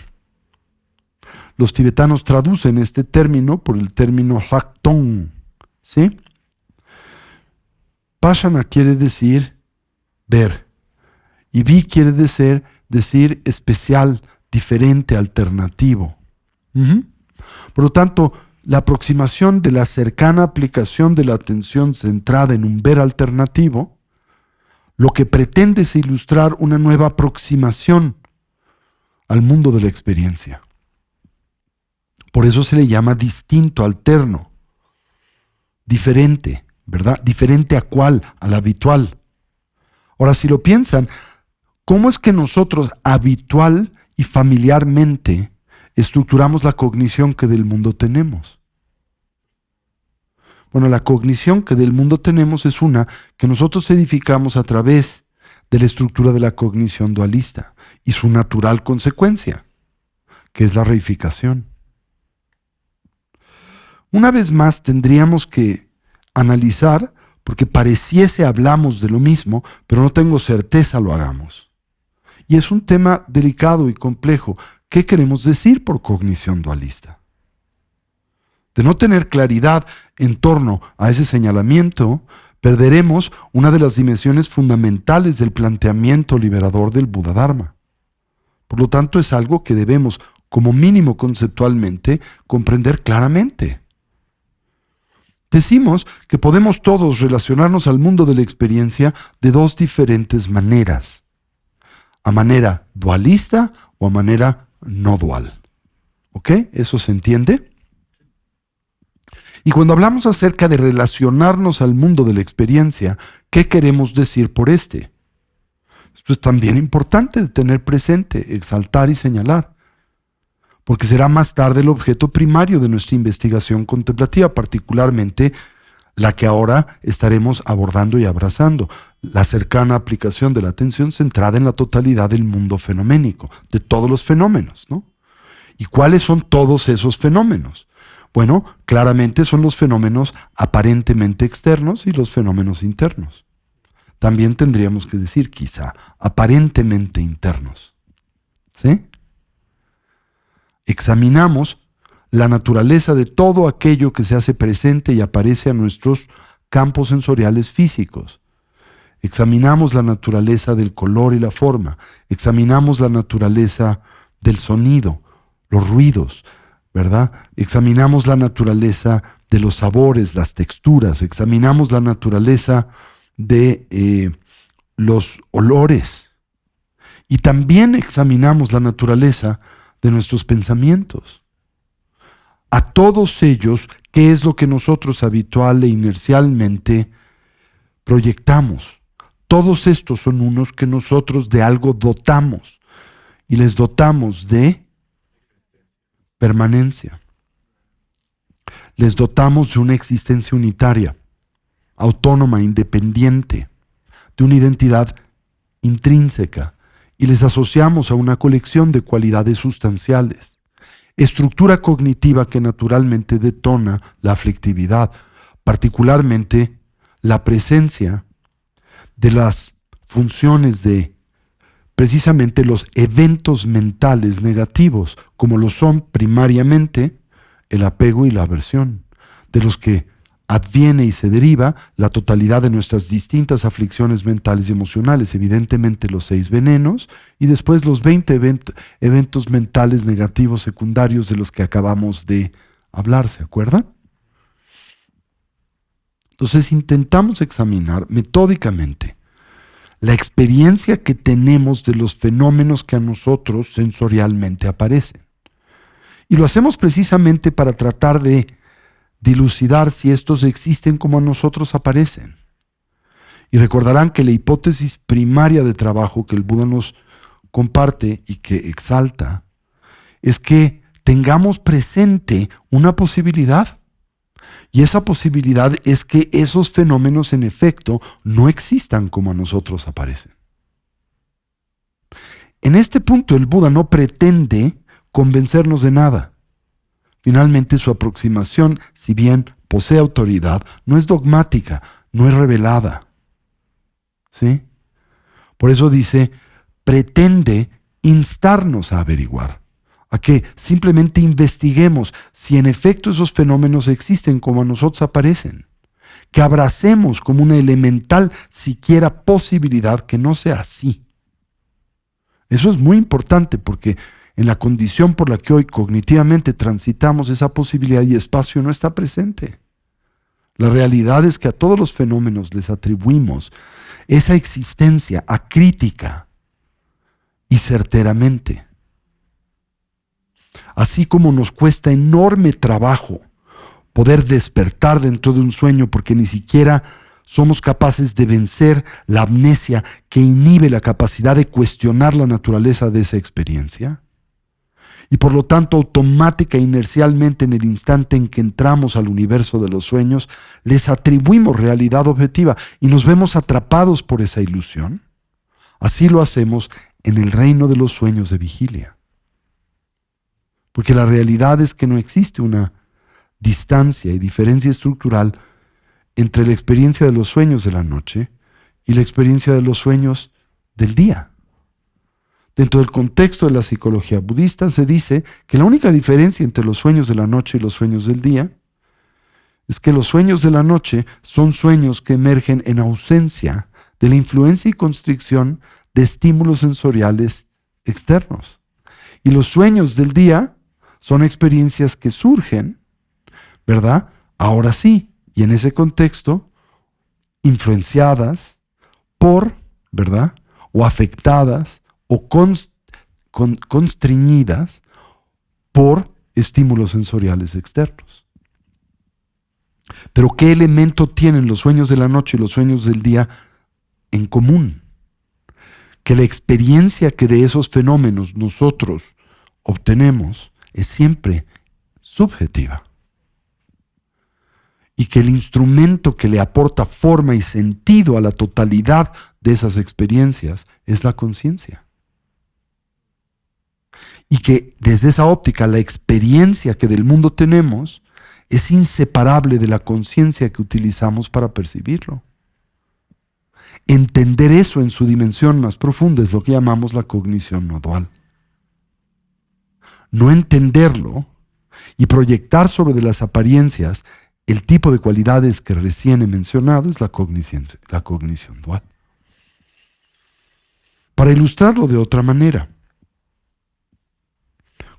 Los tibetanos traducen este término por el término Hraktong, ¿sí? Passana quiere decir ver, y Vi quiere decir especial, diferente, alternativo. Por lo tanto, la aproximación de la cercana aplicación de la atención centrada en un ver alternativo, lo que pretende es ilustrar una nueva aproximación al mundo de la experiencia. Por eso se le llama distinto, alterno, diferente, ¿verdad? Diferente a cuál, al habitual. Ahora, si lo piensan, ¿cómo es que nosotros habitual y familiarmente estructuramos la cognición que del mundo tenemos? Bueno, la cognición que del mundo tenemos es una que nosotros edificamos a través de la estructura de la cognición dualista y su natural consecuencia, que es la reificación. Una vez más tendríamos que analizar, porque pareciese hablamos de lo mismo, pero no tengo certeza lo hagamos. Y es un tema delicado y complejo. ¿Qué queremos decir por cognición dualista? De no tener claridad en torno a ese señalamiento, perderemos una de las dimensiones fundamentales del planteamiento liberador del Buda Dharma. Por lo tanto, es algo que debemos, como mínimo conceptualmente, comprender claramente. Decimos que podemos todos relacionarnos al mundo de la experiencia de dos diferentes maneras: a manera dualista o a manera no dual. ¿Ok? ¿Eso se entiende? Y cuando hablamos acerca de relacionarnos al mundo de la experiencia, ¿qué queremos decir por este? Esto es también importante de tener presente, exaltar y señalar, porque será más tarde el objeto primario de nuestra investigación contemplativa, particularmente la que ahora estaremos abordando y abrazando, la cercana aplicación de la atención centrada en la totalidad del mundo fenoménico, de todos los fenómenos, ¿no? ¿Y cuáles son todos esos fenómenos? Bueno, claramente son los fenómenos aparentemente externos y los fenómenos internos. También tendríamos que decir, quizá, aparentemente internos. ¿Sí? Examinamos la naturaleza de todo aquello que se hace presente y aparece a nuestros campos sensoriales físicos. Examinamos la naturaleza del color y la forma. Examinamos la naturaleza del sonido, los ruidos, ¿verdad? Examinamos la naturaleza de los sabores, las texturas. Examinamos la naturaleza de los olores. Y también examinamos la naturaleza de nuestros pensamientos. A todos ellos, ¿qué es lo que nosotros habitual e inercialmente proyectamos? Todos estos son unos que nosotros de algo dotamos, y les dotamos de permanencia. Les dotamos de una existencia unitaria, autónoma, independiente, de una identidad intrínseca, y les asociamos a una colección de cualidades sustanciales, estructura cognitiva que naturalmente detona la aflictividad, particularmente la presencia de las funciones de precisamente los eventos mentales negativos, como lo son primariamente el apego y la aversión, de los que adviene y se deriva la totalidad de nuestras distintas aflicciones mentales y emocionales, evidentemente los 6 venenos y después los 20 eventos mentales negativos secundarios de los que acabamos de hablar, ¿se acuerdan? Entonces intentamos examinar metódicamente la experiencia que tenemos de los fenómenos que a nosotros sensorialmente aparecen. Y lo hacemos precisamente para tratar de dilucidar si estos existen como a nosotros aparecen. Y recordarán que la hipótesis primaria de trabajo que el Buda nos comparte y que exalta es que tengamos presente una posibilidad. Y esa posibilidad es que esos fenómenos en efecto no existan como a nosotros aparecen. En este punto el Buda no pretende convencernos de nada. Finalmente su aproximación, si bien posee autoridad, no es dogmática, no es revelada. ¿Sí? Por eso dice, pretende instarnos a averiguar, a que simplemente investiguemos si en efecto esos fenómenos existen como a nosotros aparecen, que abracemos como una elemental siquiera posibilidad que no sea así. Eso es muy importante porque en la condición por la que hoy cognitivamente transitamos, esa posibilidad y espacio no está presente. La realidad es que a todos los fenómenos les atribuimos esa existencia acrítica y certeramente. Así como nos cuesta enorme trabajo poder despertar dentro de un sueño porque ni siquiera somos capaces de vencer la amnesia que inhibe la capacidad de cuestionar la naturaleza de esa experiencia, y por lo tanto automática e inercialmente en el instante en que entramos al universo de los sueños, les atribuimos realidad objetiva y nos vemos atrapados por esa ilusión. Así lo hacemos en el reino de los sueños de vigilia. Porque la realidad es que no existe una distancia y diferencia estructural entre la experiencia de los sueños de la noche y la experiencia de los sueños del día. Dentro del contexto de la psicología budista se dice que la única diferencia entre los sueños de la noche y los sueños del día es que los sueños de la noche son sueños que emergen en ausencia de la influencia y constricción de estímulos sensoriales externos. Y los sueños del día son experiencias que surgen, ¿verdad? Ahora sí, y en ese contexto, influenciadas por, ¿verdad? O afectadas o constreñidas por estímulos sensoriales externos. Pero ¿qué elemento tienen los sueños de la noche y los sueños del día en común? Que la experiencia que de esos fenómenos nosotros obtenemos es siempre subjetiva. Y que el instrumento que le aporta forma y sentido a la totalidad de esas experiencias es la conciencia. Y que desde esa óptica la experiencia que del mundo tenemos es inseparable de la conciencia que utilizamos para percibirlo. Entender eso en su dimensión más profunda es lo que llamamos la cognición no dual. No entenderlo y proyectar sobre de las apariencias el tipo de cualidades que recién he mencionado es la cognición dual. Para ilustrarlo de otra manera,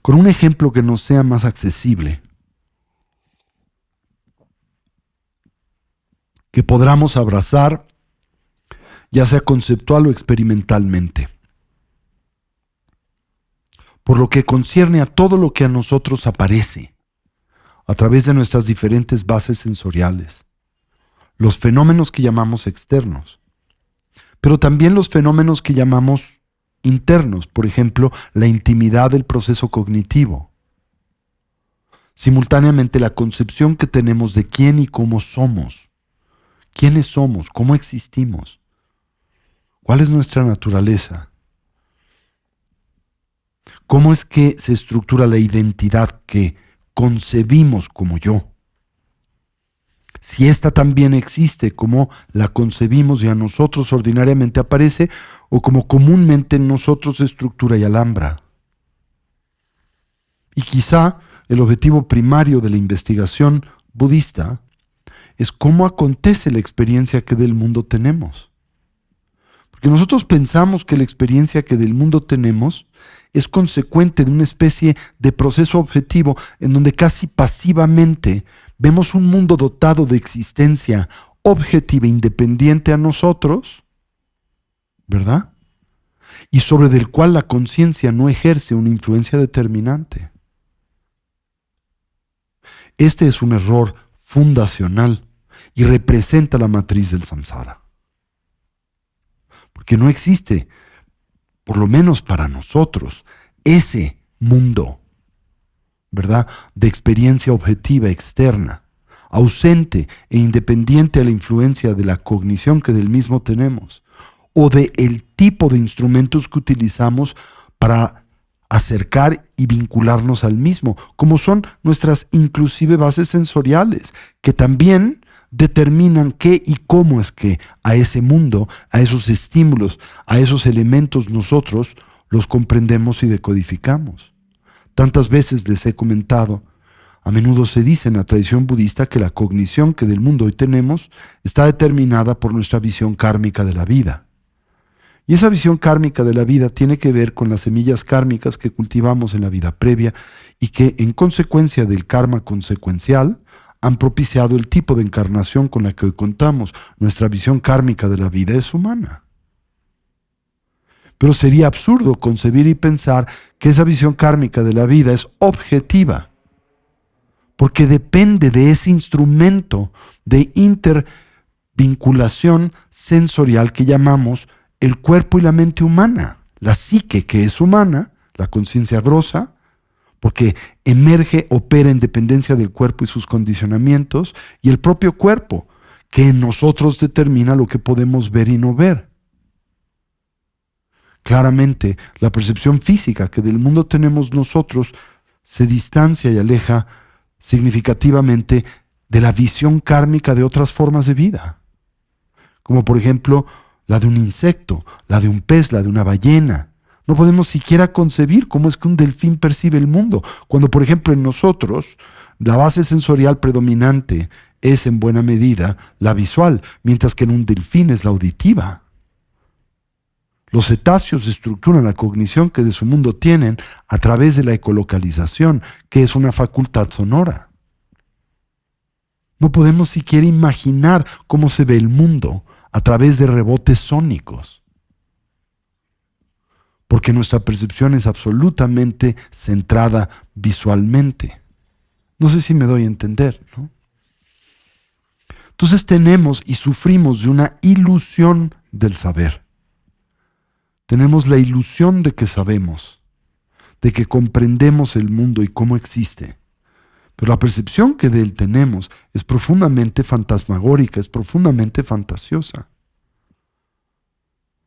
con un ejemplo que nos sea más accesible, que podamos abrazar, ya sea conceptual o experimentalmente. Por lo que concierne a todo lo que a nosotros aparece, a través de nuestras diferentes bases sensoriales, los fenómenos que llamamos externos, pero también los fenómenos que llamamos internos, por ejemplo, la intimidad del proceso cognitivo. Simultáneamente la concepción que tenemos de quién y cómo somos, quiénes somos, cómo existimos, cuál es nuestra naturaleza, cómo es que se estructura la identidad que concebimos como yo. Si ésta también existe como la concebimos y a nosotros ordinariamente aparece o como comúnmente en nosotros se estructura y alhambra. Y quizá el objetivo primario de la investigación budista es cómo acontece la experiencia que del mundo tenemos. Porque nosotros pensamos que la experiencia que del mundo tenemos es consecuente de una especie de proceso objetivo en donde casi pasivamente vemos un mundo dotado de existencia objetiva, independiente a nosotros, ¿verdad? Y sobre del cual la conciencia no ejerce una influencia determinante. Este es un error fundacional y representa la matriz del samsara. Porque no existe, por lo menos para nosotros, ese mundo, ¿verdad?, de experiencia objetiva externa, ausente e independiente a la influencia de la cognición que del mismo tenemos, o de el tipo de instrumentos que utilizamos para acercar y vincularnos al mismo, como son nuestras inclusive bases sensoriales, que también determinan qué y cómo es que a ese mundo, a esos estímulos, a esos elementos nosotros los comprendemos y decodificamos. Tantas veces les he comentado, a menudo se dice en la tradición budista que la cognición que del mundo hoy tenemos está determinada por nuestra visión kármica de la vida. Y esa visión kármica de la vida tiene que ver con las semillas kármicas que cultivamos en la vida previa y que, en consecuencia del karma consecuencial, han propiciado el tipo de encarnación con la que hoy contamos. Nuestra visión kármica de la vida es humana. Pero sería absurdo concebir y pensar que esa visión kármica de la vida es objetiva, porque depende de ese instrumento de intervinculación sensorial que llamamos el cuerpo y la mente humana, la psique que es humana, la conciencia grosa, porque emerge, opera en dependencia del cuerpo y sus condicionamientos, y el propio cuerpo, que en nosotros determina lo que podemos ver y no ver. Claramente, la percepción física que del mundo tenemos nosotros se distancia y aleja significativamente de la visión kármica de otras formas de vida, como por ejemplo la de un insecto, la de un pez, la de una ballena. No podemos siquiera concebir cómo es que un delfín percibe el mundo, cuando por ejemplo en nosotros La base sensorial predominante es en buena medida la visual, mientras que en un delfín es la auditiva. Los cetáceos estructuran la cognición que de su mundo tienen a través de la ecolocalización, que es una facultad sonora. No podemos siquiera imaginar cómo se ve el mundo a través de rebotes sónicos, porque nuestra percepción es absolutamente centrada visualmente. No sé si me doy a entender, ¿no? Entonces tenemos y sufrimos de una ilusión del saber. Tenemos la ilusión de que sabemos, de que comprendemos el mundo y cómo existe. Pero la percepción que de él tenemos es profundamente fantasmagórica, es profundamente fantasiosa.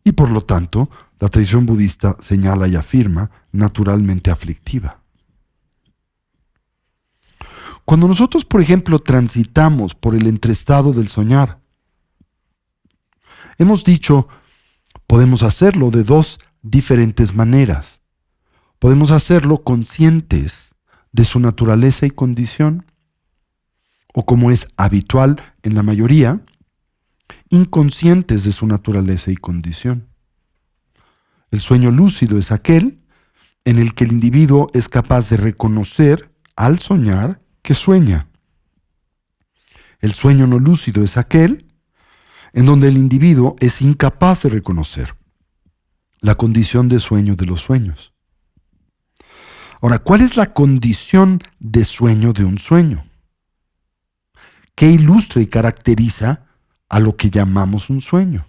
Y por lo tanto, la tradición budista señala y afirma naturalmente aflictiva. Cuando nosotros, por ejemplo, transitamos por el entreestado del soñar, hemos dicho, podemos hacerlo de dos diferentes maneras. Podemos hacerlo conscientes de su naturaleza y condición, o como es habitual en la mayoría, inconscientes de su naturaleza y condición. El sueño lúcido es aquel en el que el individuo es capaz de reconocer al soñar que sueña. El sueño no lúcido es aquel en donde el individuo es incapaz de reconocer la condición de sueño de los sueños. Ahora, ¿cuál es la condición de sueño de un sueño? ¿Qué ilustra y caracteriza a lo que llamamos un sueño?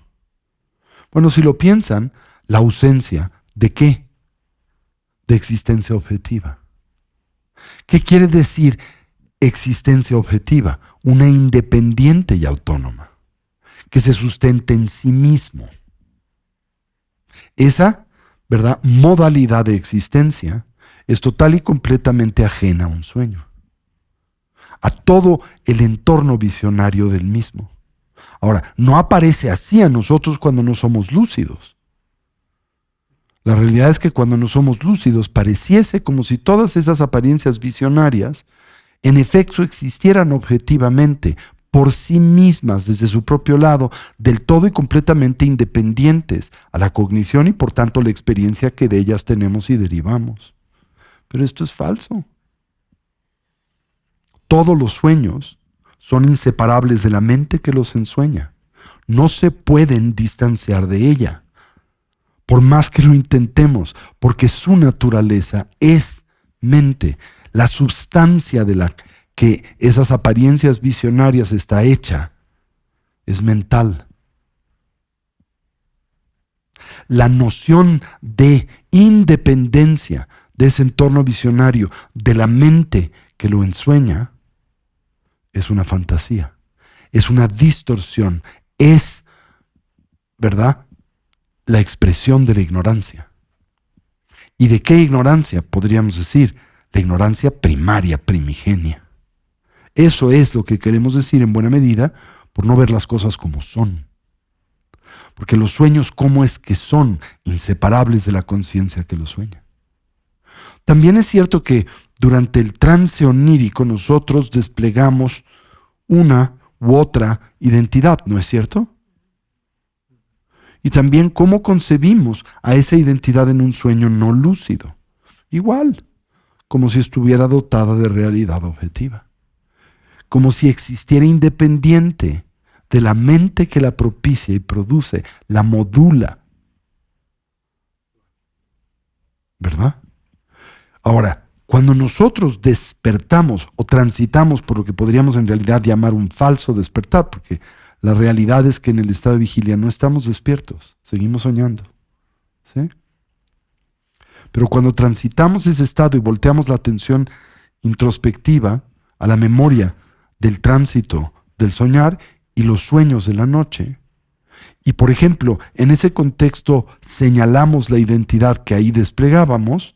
Bueno, si lo piensan, la ausencia ¿de qué? De existencia objetiva. ¿Qué quiere decir existencia objetiva? Una independiente y autónoma, que se sustente en sí mismo. Esa, ¿verdad?, modalidad de existencia es total y completamente ajena a un sueño, a todo el entorno visionario del mismo. Ahora, no aparece así a nosotros cuando no somos lúcidos. La realidad es que cuando no somos lúcidos pareciese como si todas esas apariencias visionarias en efecto existieran objetivamente, por sí mismas, desde su propio lado, del todo y completamente independientes a la cognición y por tanto la experiencia que de ellas tenemos y derivamos. Pero esto es falso. Todos los sueños son inseparables de la mente que los ensueña. No se pueden distanciar de ella, por más que lo intentemos, porque su naturaleza es mente. La substancia de la que esas apariencias visionarias está hecha es mental. La noción de independencia de ese entorno visionario, de la mente que lo ensueña, es una fantasía, es una distorsión, es, ¿verdad?, la expresión de la ignorancia. ¿Y de qué ignorancia? Podríamos decir, la ignorancia primaria, primigenia. Eso es lo que queremos decir en buena medida por no ver las cosas como son. Porque los sueños, ¿cómo es que son inseparables de la conciencia que los sueña? También es cierto que durante el trance onírico nosotros desplegamos una u otra identidad, ¿no es cierto? Y también cómo concebimos a esa identidad en un sueño no lúcido. Igual, como si estuviera dotada de realidad objetiva. Como si existiera independiente de la mente que la propicia y produce, la modula. ¿Verdad? Ahora, cuando nosotros despertamos o transitamos por lo que podríamos en realidad llamar un falso despertar, porque la realidad es que en el estado de vigilia no estamos despiertos, seguimos soñando. ¿Sí? Pero cuando transitamos ese estado y volteamos la atención introspectiva a la memoria del tránsito del soñar y los sueños de la noche, y por ejemplo, en ese contexto señalamos la identidad que ahí desplegábamos,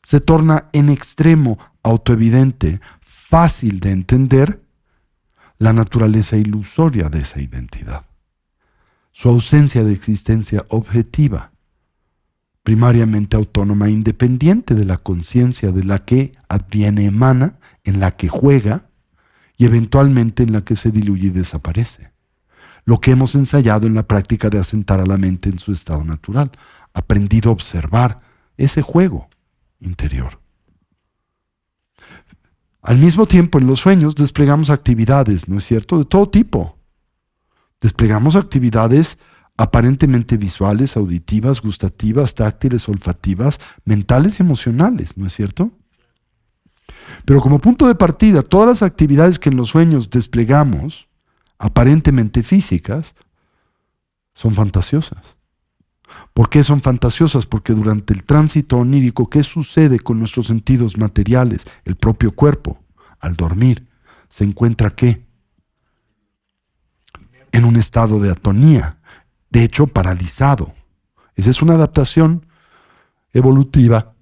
se torna en extremo autoevidente, fácil de entender, la naturaleza ilusoria de esa identidad, su ausencia de existencia objetiva, primariamente autónoma e independiente de la conciencia de la que adviene, emana, en la que juega y eventualmente en la que se diluye y desaparece. Lo que hemos ensayado en la práctica de asentar a la mente en su estado natural, aprendido a observar ese juego interior. Al mismo tiempo, en los sueños desplegamos actividades, ¿no es cierto?, de todo tipo. Desplegamos actividades aparentemente visuales, auditivas, gustativas, táctiles, olfativas, mentales y emocionales, ¿no es cierto? Pero como punto de partida, todas las actividades que en los sueños desplegamos, aparentemente físicas, son fantasiosas. ¿Por qué son fantasiosas? Porque durante el tránsito onírico, ¿qué sucede con nuestros sentidos materiales? El propio cuerpo, al dormir, se encuentra ¿qué? En un estado de atonía, de hecho paralizado. Esa es una adaptación evolutiva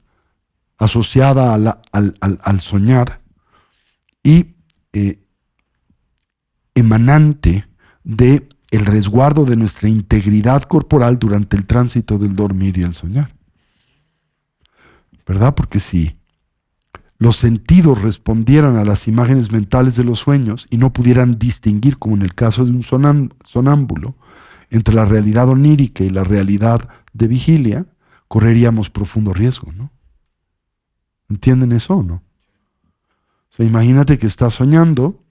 asociada al soñar y emanante de el resguardo de nuestra integridad corporal durante el tránsito del dormir y el soñar. ¿Verdad? Porque si los sentidos respondieran a las imágenes mentales de los sueños y no pudieran distinguir, como en el caso de un sonámbulo, entre la realidad onírica y la realidad de vigilia, correríamos profundo riesgo, ¿no? ¿Entienden eso o no? O sea, imagínate que estás soñando,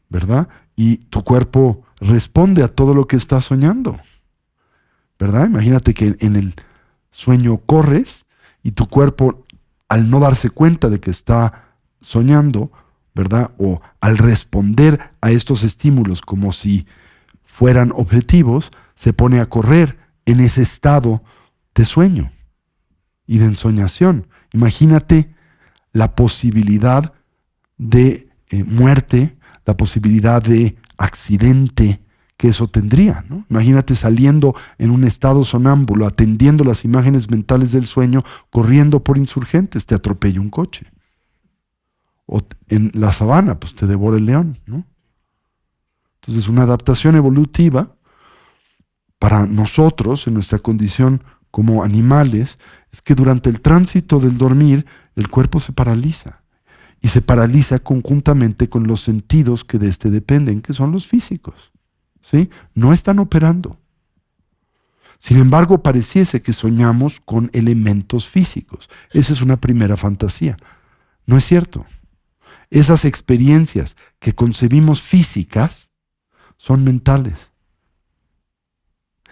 ¿verdad? Y tu cuerpo responde a todo lo que estás soñando, ¿verdad? Imagínate que en el sueño corres y tu cuerpo, al no darse cuenta de que está soñando, ¿verdad? O al responder a estos estímulos como si fueran objetivos, se pone a correr en ese estado de sueño y de ensoñación. Imagínate la posibilidad de muerte, la posibilidad de accidente que eso tendría, ¿no? Imagínate saliendo en un estado sonámbulo, atendiendo las imágenes mentales del sueño, corriendo por Insurgentes, te atropella un coche. O en la sabana, pues te devora el león, ¿no? Entonces, una adaptación evolutiva para nosotros, en nuestra condición como animales, es que durante el tránsito del dormir, el cuerpo se paraliza. Y se paraliza conjuntamente con los sentidos que de este dependen, que son los físicos. ¿Sí? No están operando. Sin embargo, pareciese que soñamos con elementos físicos. Esa es una primera fantasía. No es cierto. Esas experiencias que concebimos físicas son mentales.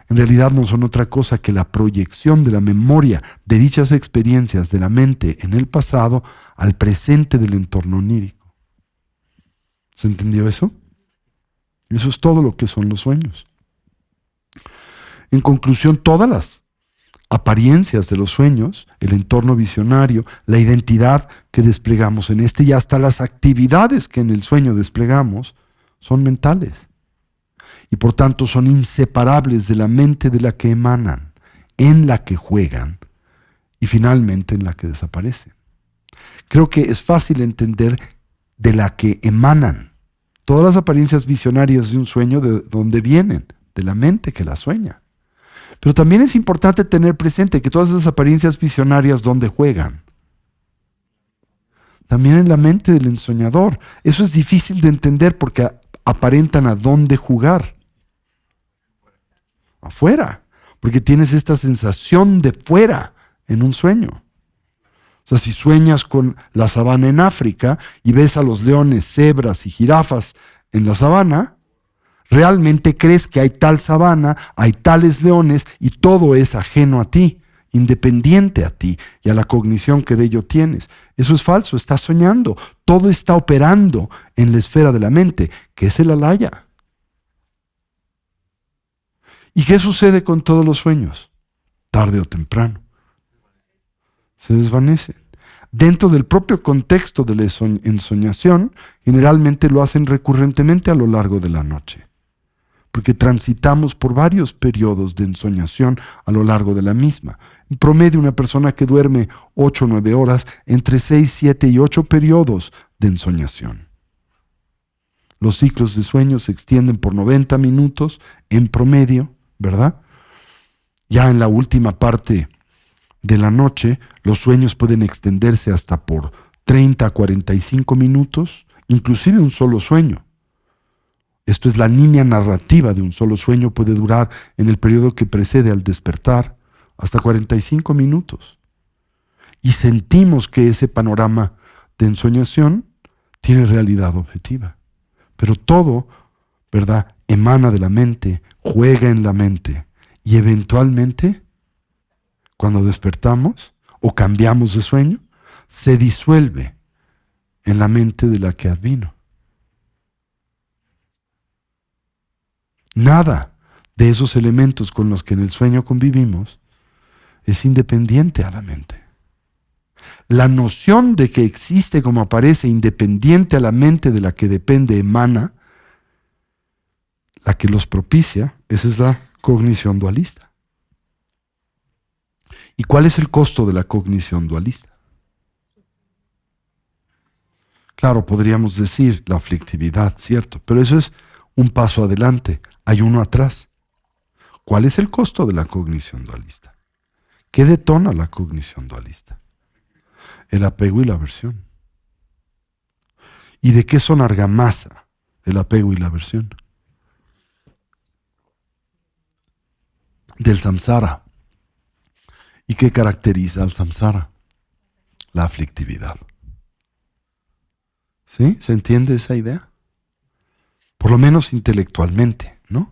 En realidad no son otra cosa que la proyección de la memoria de dichas experiencias de la mente en el pasado al presente del entorno onírico. ¿Se entendió eso? Eso es todo lo que son los sueños. En conclusión, todas las apariencias de los sueños, el entorno visionario, la identidad que desplegamos en este y hasta las actividades que en el sueño desplegamos son mentales. Y por tanto son inseparables de la mente de la que emanan, en la que juegan y finalmente en la que desaparecen. Creo que es fácil entender de la que emanan. Todas las apariencias visionarias de un sueño, de dónde vienen, de la mente que la sueña. Pero también es importante tener presente que todas esas apariencias visionarias, ¿dónde juegan? También en la mente del ensoñador. Eso es difícil de entender porque aparentan a dónde jugar. Afuera. Porque tienes esta sensación de fuera en un sueño. O sea, si sueñas con la sabana en África y ves a los leones, cebras y jirafas en la sabana, realmente crees que hay tal sabana, hay tales leones y todo es ajeno a ti, independiente a ti y a la cognición que de ello tienes. Eso es falso, estás soñando. Todo está operando en la esfera de la mente, que es el alaya. ¿Y qué sucede con todos los sueños? Tarde o temprano se desvanecen. Dentro del propio contexto de la ensoñación, generalmente lo hacen recurrentemente a lo largo de la noche, porque transitamos por varios periodos de ensoñación a lo largo de la misma. En promedio, una persona que duerme 8 o 9 horas, entre 6, 7 y 8 periodos de ensoñación. Los ciclos de sueño se extienden por 90 minutos en promedio, ¿verdad? Ya en la última parte de la noche, los sueños pueden extenderse hasta por 30 a 45 minutos, inclusive un solo sueño. Esto es la línea narrativa de un solo sueño, puede durar en el periodo que precede al despertar hasta 45 minutos. Y sentimos que ese panorama de ensoñación tiene realidad objetiva. Pero todo, ¿verdad?, emana de la mente, juega en la mente. Y eventualmente, cuando despertamos o cambiamos de sueño, se disuelve en la mente de la que advino. Nada de esos elementos con los que en el sueño convivimos es independiente a la mente. La noción de que existe como aparece independiente a la mente de la que depende, emana, la que los propicia, esa es la cognición dualista. ¿Y cuál es el costo de la cognición dualista? Claro, podríamos decir la aflictividad, ¿cierto? Pero eso es un paso adelante, hay uno atrás. ¿Cuál es el costo de la cognición dualista? ¿Qué detona la cognición dualista? El apego y la aversión. ¿Y de qué son argamasa el apego y la aversión? Del samsara. ¿Y qué caracteriza al samsara? La aflictividad. ¿Sí? ¿Se entiende esa idea? Por lo menos intelectualmente, ¿no?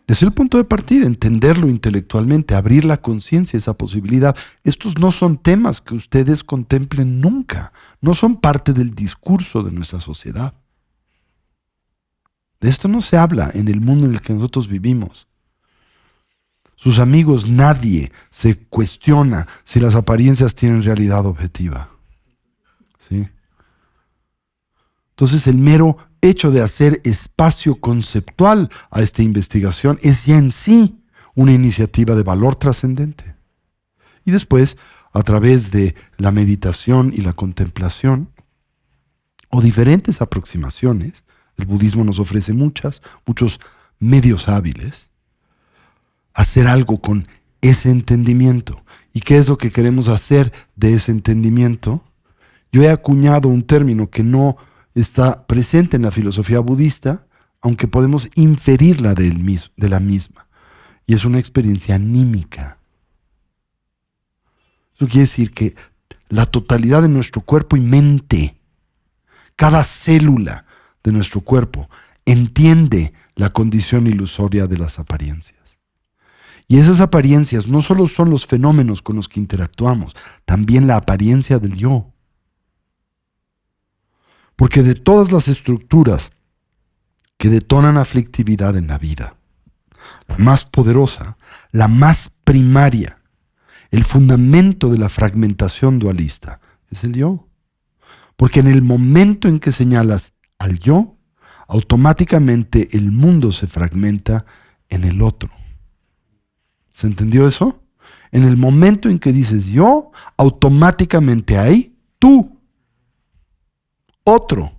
Desde el punto de partida, entenderlo intelectualmente, abrir la conciencia a esa posibilidad. Estos no son temas que ustedes contemplen nunca. No son parte del discurso de nuestra sociedad. De esto no se habla en el mundo en el que nosotros vivimos. Sus amigos, nadie se cuestiona si las apariencias tienen realidad objetiva. ¿Sí? Entonces el mero hecho de hacer espacio conceptual a esta investigación es ya en sí una iniciativa de valor trascendente. Y después, a través de la meditación y la contemplación, o diferentes aproximaciones, el budismo nos ofrece muchos medios hábiles, hacer algo con ese entendimiento. ¿Y qué es lo que queremos hacer de ese entendimiento? Yo he acuñado un término que no está presente en la filosofía budista, aunque podemos inferirla de la misma. Y es una experiencia anímica. Eso quiere decir que la totalidad de nuestro cuerpo y mente, cada célula de nuestro cuerpo, entiende la condición ilusoria de las apariencias. Y esas apariencias no solo son los fenómenos con los que interactuamos, también la apariencia del yo. Porque de todas las estructuras que detonan aflictividad en la vida, la más poderosa, la más primaria, el fundamento de la fragmentación dualista es el yo. Porque en el momento en que señalas al yo, automáticamente el mundo se fragmenta en el otro. ¿Se entendió eso? En el momento en que dices yo, automáticamente hay tú. Otro,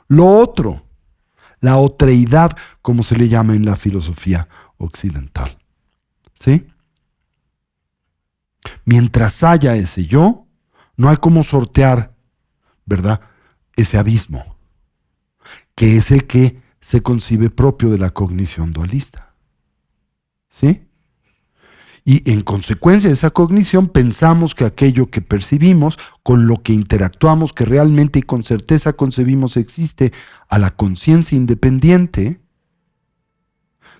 lo otro, la otreidad, como se le llama en la filosofía occidental. ¿Sí? Mientras haya ese yo, no hay cómo sortear, ¿verdad?, ese abismo, que es el que se concibe propio de la cognición dualista. ¿Sí? Y en consecuencia de esa cognición pensamos que aquello que percibimos, con lo que interactuamos, que realmente y con certeza concebimos existe a la conciencia independiente,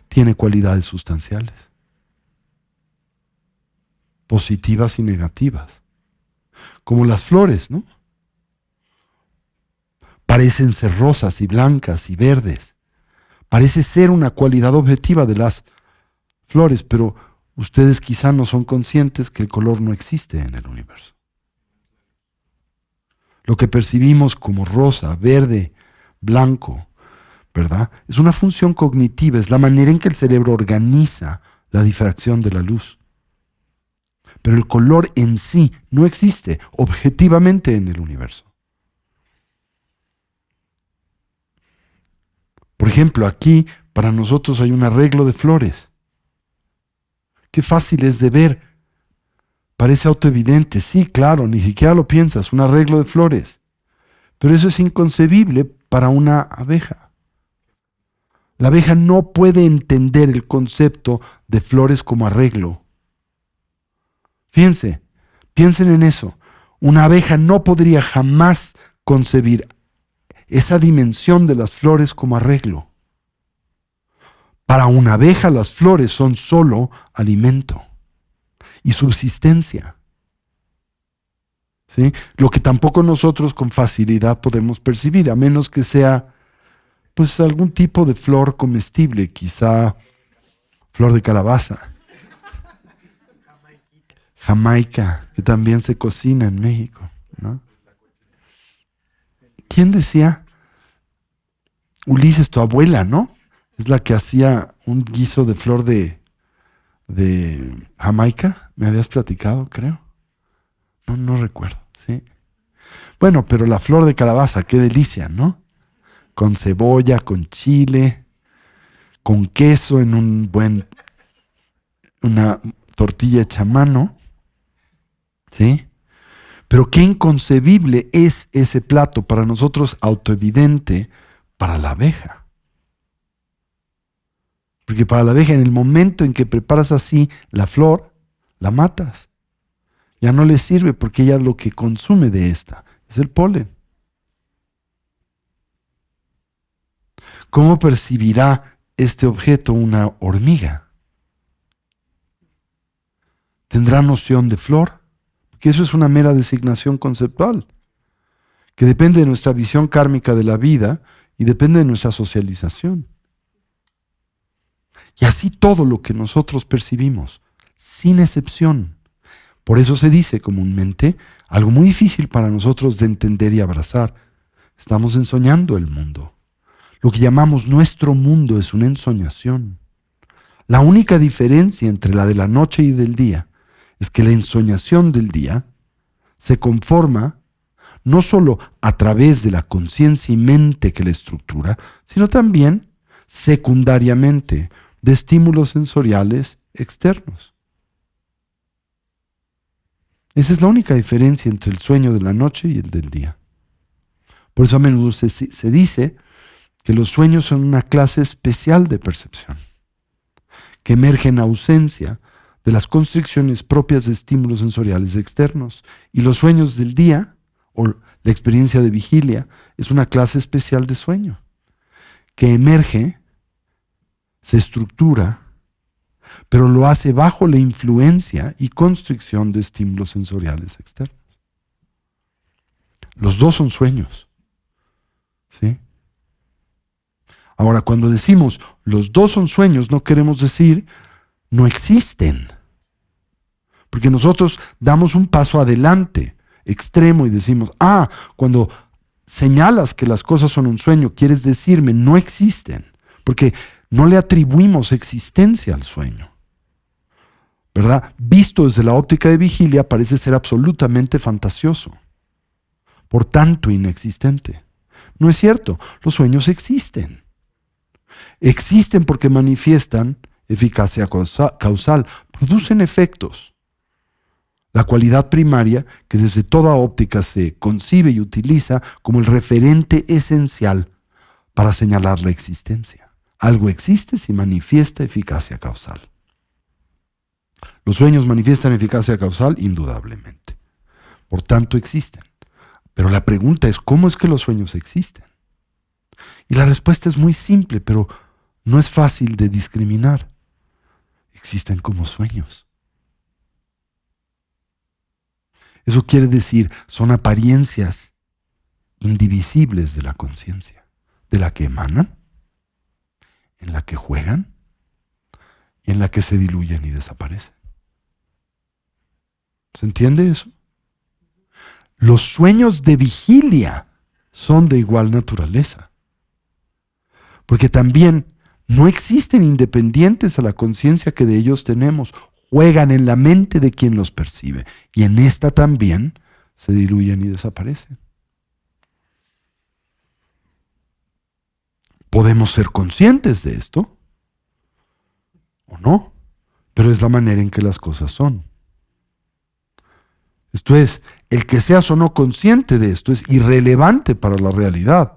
tiene cualidades sustanciales, positivas y negativas, como las flores, ¿no? Parecen ser rosas y blancas y verdes. Parece ser una cualidad objetiva de las flores, pero ustedes quizá no son conscientes que el color no existe en el universo. Lo que percibimos como rosa, verde, blanco, ¿verdad?, es una función cognitiva, es la manera en que el cerebro organiza la difracción de la luz. Pero el color en sí no existe objetivamente en el universo. Por ejemplo, aquí para nosotros hay un arreglo de flores. Qué fácil es de ver, Parece autoevidente, sí, claro, ni siquiera lo piensas, un arreglo de flores. Pero eso es inconcebible para una abeja. La abeja no puede entender el concepto de flores como arreglo. Fíjense, piensen en eso. Una abeja no podría jamás concebir esa dimensión de las flores como arreglo. Para una abeja las flores son solo alimento y subsistencia. ¿Sí? Lo que tampoco nosotros con facilidad podemos percibir, a menos que sea pues algún tipo de flor comestible, quizá flor de calabaza, jamaica, que también se cocina en México, ¿no? ¿Quién decía? Ulises, tu abuela, ¿no? Es la que hacía un guiso de flor de Jamaica. Me habías platicado, creo. No recuerdo, ¿sí? Bueno, pero la flor de calabaza, qué delicia, ¿no? Con cebolla, con chile, con queso en una tortilla hecha a mano, ¿sí? Pero qué inconcebible es ese plato para nosotros, autoevidente para la abeja. Porque para la abeja, en el momento en que preparas así la flor, la matas. Ya no le sirve porque ella lo que consume de esta es el polen. ¿Cómo percibirá este objeto una hormiga? ¿Tendrá noción de flor? Porque eso es una mera designación conceptual, que depende de nuestra visión kármica de la vida y depende de nuestra socialización. Y así todo lo que nosotros percibimos, sin excepción. Por eso se dice comúnmente algo muy difícil para nosotros de entender y abrazar. Estamos ensoñando el mundo. Lo que llamamos nuestro mundo es una ensoñación. La única diferencia entre la de la noche y del día es que la ensoñación del día se conforma no solo a través de la conciencia y mente que la estructura, sino también secundariamente de estímulos sensoriales externos. Esa es la única diferencia entre el sueño de la noche y el del día. Por eso a menudo se dice que los sueños son una clase especial de percepción, que emerge en ausencia de las constricciones propias de estímulos sensoriales externos. Y los sueños del día, o la experiencia de vigilia, es una clase especial de sueño, que emerge, se estructura, pero lo hace bajo la influencia y constricción de estímulos sensoriales externos. Los dos son sueños, ¿sí? Ahora, cuando decimos los dos son sueños, no queremos decir no existen. Porque nosotros damos un paso adelante, extremo, y decimos, cuando señalas que las cosas son un sueño, quieres decirme no existen. Porque no le atribuimos existencia al sueño, ¿verdad? Visto desde la óptica de vigilia parece ser absolutamente fantasioso, por tanto inexistente. No es cierto, los sueños existen. Existen porque manifiestan eficacia causal, producen efectos. La cualidad primaria que desde toda óptica se concibe y utiliza como el referente esencial para señalar la existencia. Algo existe si manifiesta eficacia causal. Los sueños manifiestan eficacia causal, indudablemente. Por tanto, existen. Pero la pregunta es, ¿cómo es que los sueños existen? Y la respuesta es muy simple, pero no es fácil de discriminar. Existen como sueños. Eso quiere decir, son apariencias indivisibles de la conciencia, de la que emanan, en la que juegan y en la que se diluyen y desaparecen. ¿Se entiende eso? Los sueños de vigilia son de igual naturaleza, porque también no existen independientes a la conciencia que de ellos tenemos, juegan en la mente de quien los percibe y en esta también se diluyen y desaparecen. Podemos ser conscientes de esto o no, pero es la manera en que las cosas son. Esto es, el que seas o no consciente de esto es irrelevante para la realidad.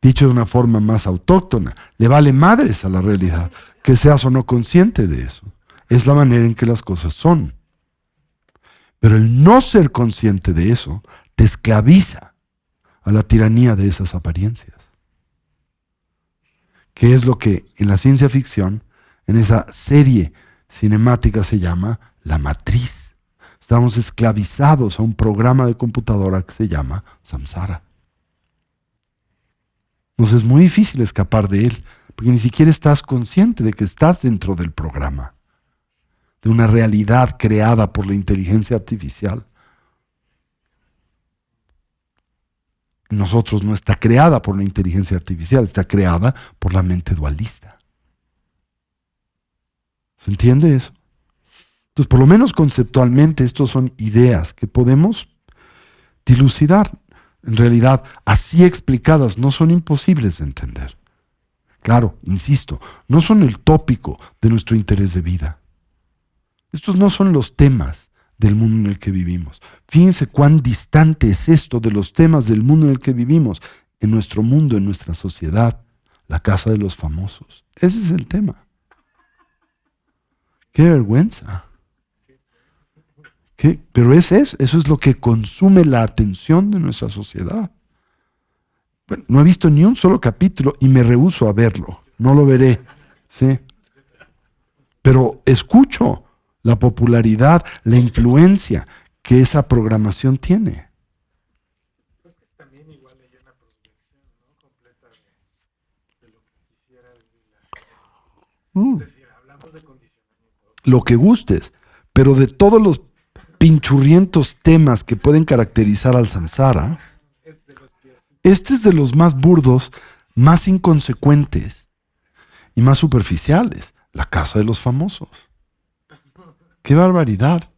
Dicho de una forma más autóctona, le vale madres a la realidad, que seas o no consciente de eso. Es la manera en que las cosas son. Pero el no ser consciente de eso te esclaviza a la tiranía de esas apariencias. Que es lo que en la ciencia ficción, en esa serie cinemática se llama La Matriz. Estamos esclavizados a un programa de computadora que se llama Samsara. Nos es muy difícil escapar de él, porque ni siquiera estás consciente de que estás dentro del programa, de una realidad creada por la inteligencia artificial. Nosotros no está creada por la inteligencia artificial, está creada por la mente dualista. ¿Se entiende eso? Entonces, por lo menos conceptualmente, estos son ideas que podemos dilucidar. En realidad, así explicadas, no son imposibles de entender. Claro, insisto, no son el tópico de nuestro interés de vida. Estos no son los temas del mundo en el que vivimos. Fíjense cuán distante es esto de los temas del mundo en el que vivimos, en nuestro mundo, en nuestra sociedad, la casa de los famosos. Ese es el tema. ¡Qué vergüenza! ¿Qué? Pero eso es lo que consume la atención de nuestra sociedad. Bueno, no he visto ni un solo capítulo y me rehúso a verlo. No lo veré. ¿Sí? Pero escucho la popularidad, la influencia que esa programación tiene. Pues que también igual hay una proyección, ¿no? Completa de lo que quisiera vivir. Es decir, hablamos de condicionamiento. Lo que gustes, pero de todos los pinchurrientos temas que pueden caracterizar al samsara, este es de los más burdos, más inconsecuentes y más superficiales. La casa de los famosos. ¡Qué barbaridad!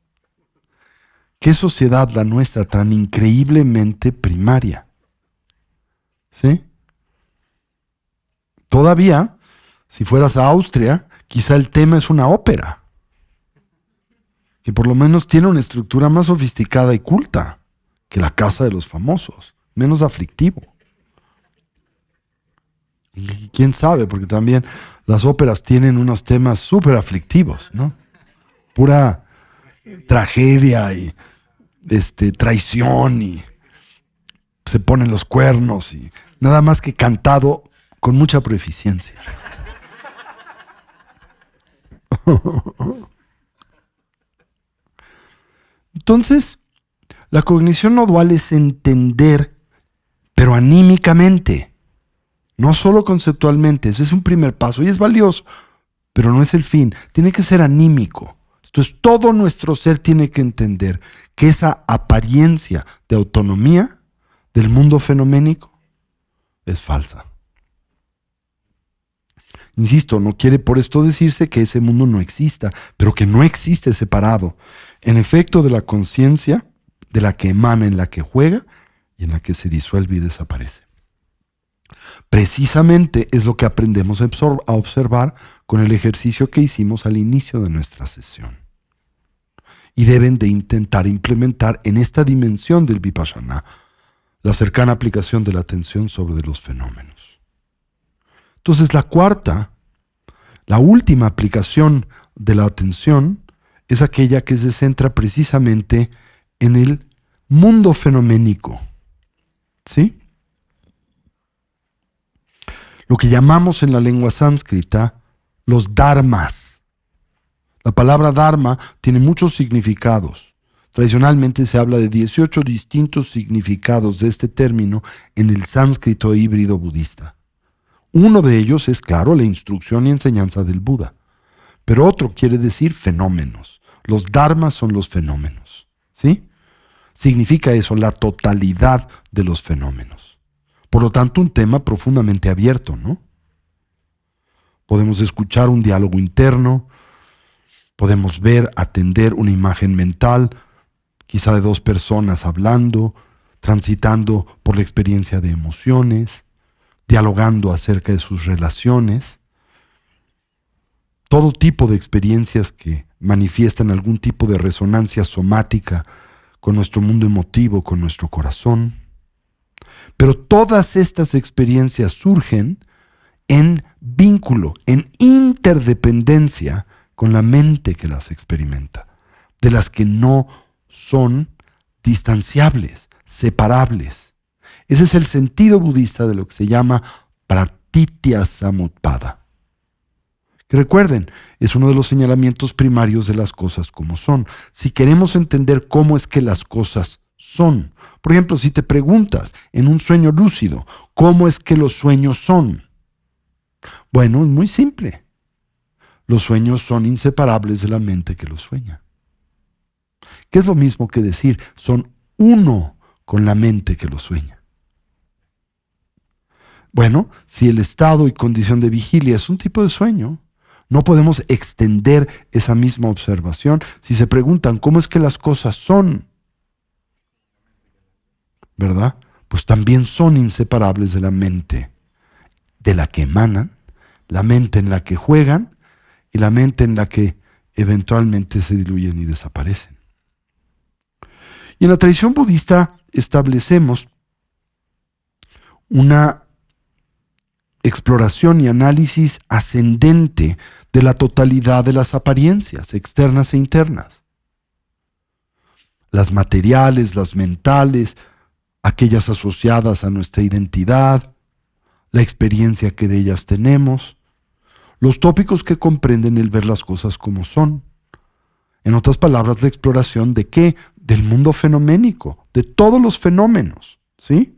¡Qué sociedad la nuestra tan increíblemente primaria! ¿Sí? Todavía, si fueras a Austria, quizá el tema es una ópera, que por lo menos tiene una estructura más sofisticada y culta que la casa de los famosos, menos aflictivo. Y quién sabe, porque también las óperas tienen unos temas súper aflictivos, ¿no? Pura tragedia y traición y se ponen los cuernos y nada más que cantado con mucha proeficiencia. Entonces, la cognición no dual es entender, pero anímicamente, no solo conceptualmente. Ese es un primer paso y es valioso, pero no es el fin. Tiene que ser anímico. Entonces, todo nuestro ser tiene que entender que esa apariencia de autonomía del mundo fenoménico es falsa. Insisto, no quiere por esto decirse que ese mundo no exista, pero que no existe separado, en efecto, de la conciencia de la que emana, en la que juega y en la que se disuelve y desaparece. Precisamente es lo que aprendemos a observar con el ejercicio que hicimos al inicio de nuestra sesión. Y deben de intentar implementar en esta dimensión del Vipassana la cercana aplicación de la atención sobre los fenómenos. Entonces la última aplicación de la atención es aquella que se centra precisamente en el mundo fenoménico. ¿Sí? Lo que llamamos en la lengua sánscrita los dharmas. La palabra dharma tiene muchos significados. Tradicionalmente se habla de 18 distintos significados de este término en el sánscrito híbrido budista. Uno de ellos es, claro, la instrucción y enseñanza del Buda. Pero otro quiere decir fenómenos. Los dharmas son los fenómenos. ¿Sí? Significa eso, la totalidad de los fenómenos. Por lo tanto, un tema profundamente abierto, ¿no? Podemos escuchar un diálogo interno, podemos ver, atender una imagen mental, quizá de dos personas hablando, transitando por la experiencia de emociones, dialogando acerca de sus relaciones. todo tipo de experiencias que manifiestan algún tipo de resonancia somática con nuestro mundo emotivo, con nuestro corazón. Pero todas estas experiencias surgen en vínculo, en interdependencia con la mente que las experimenta, de las que no son distanciables, separables. Ese es el sentido budista de lo que se llama pratitya samutpada. Que recuerden, es uno de los señalamientos primarios de las cosas como son. Si queremos entender cómo es que las cosas son, por ejemplo, si te preguntas en un sueño lúcido, ¿cómo es que los sueños son? Bueno, es muy simple. Los sueños son inseparables de la mente que los sueña. Que es lo mismo que decir, son uno con la mente que los sueña. Bueno, si el estado y condición de vigilia es un tipo de sueño, no podemos extender esa misma observación si se preguntan cómo es que las cosas son, ¿verdad? Pues también son inseparables de la mente de la que emanan, la mente en la que juegan y la mente en la que eventualmente se diluyen y desaparecen. Y en la tradición budista establecemos una exploración y análisis ascendente de la totalidad de las apariencias externas e internas. Las materiales, las mentales, aquellas asociadas a nuestra identidad, la experiencia que de ellas tenemos, los tópicos que comprenden el ver las cosas como son. En otras palabras, la exploración de qué? Del mundo fenoménico, de todos los fenómenos, ¿sí?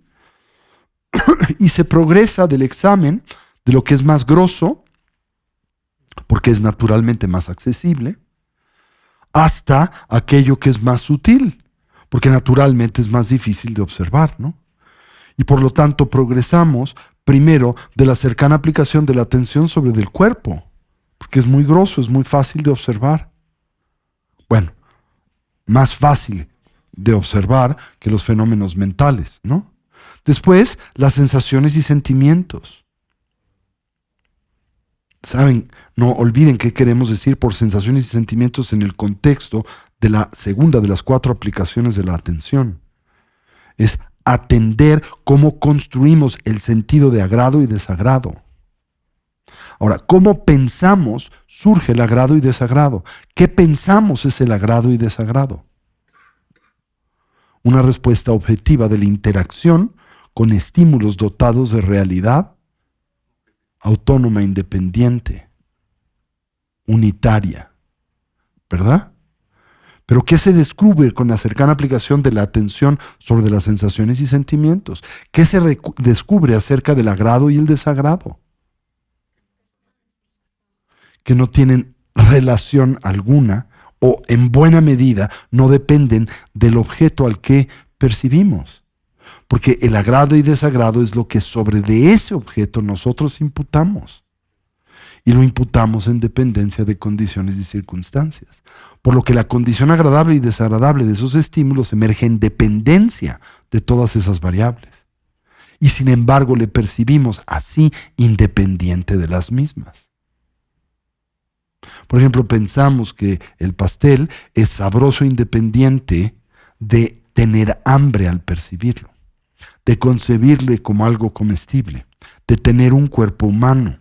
Y se progresa del examen de lo que es más grosso, porque es naturalmente más accesible, hasta aquello que es más sutil, porque naturalmente es más difícil de observar, ¿no? Y por lo tanto progresamos primero de la cercana aplicación de la atención sobre el cuerpo, porque es muy grosso, es muy fácil de observar. Bueno, más fácil de observar que los fenómenos mentales, ¿no? Después, las sensaciones y sentimientos. ¿Saben? No olviden qué queremos decir por sensaciones y sentimientos en el contexto de la segunda de las 4 aplicaciones de la atención. Es atender cómo construimos el sentido de agrado y desagrado. Ahora, ¿cómo pensamos surge el agrado y desagrado? ¿Qué pensamos es el agrado y desagrado? Una respuesta objetiva de la interacción con estímulos dotados de realidad autónoma, independiente, unitaria, ¿verdad? Pero ¿qué se descubre con la cercana aplicación de la atención sobre las sensaciones y sentimientos? ¿Qué se descubre acerca del agrado y el desagrado? Que no tienen relación alguna o en buena medida no dependen del objeto al que percibimos. Porque el agrado y desagrado es lo que sobre de ese objeto nosotros imputamos. Y lo imputamos en dependencia de condiciones y circunstancias. Por lo que la condición agradable y desagradable de esos estímulos emerge en dependencia de todas esas variables. Y sin embargo le percibimos así independiente de las mismas. Por ejemplo, pensamos que el pastel es sabroso independiente de tener hambre al percibirlo, de concebirle como algo comestible, de tener un cuerpo humano,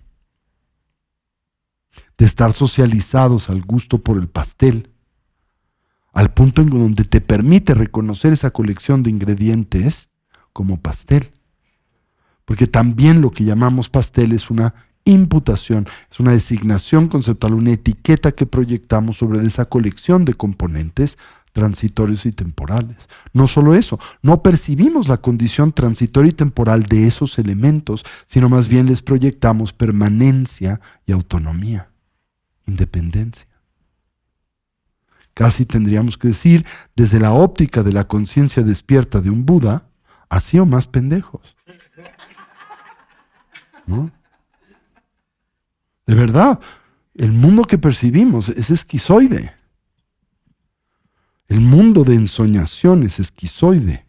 de estar socializados al gusto por el pastel, al punto en donde te permite reconocer esa colección de ingredientes como pastel. Porque también lo que llamamos pastel es una imputación, es una designación conceptual, una etiqueta que proyectamos sobre esa colección de componentes transitorios y temporales. No solo eso, no percibimos la condición transitoria y temporal de esos elementos, sino más bien les proyectamos permanencia y autonomía, independencia. Casi tendríamos que decir, desde la óptica de la conciencia despierta de un Buda, así o más pendejos, ¿no? De verdad, el mundo que percibimos es esquizoide. El mundo de ensoñación es esquizoide.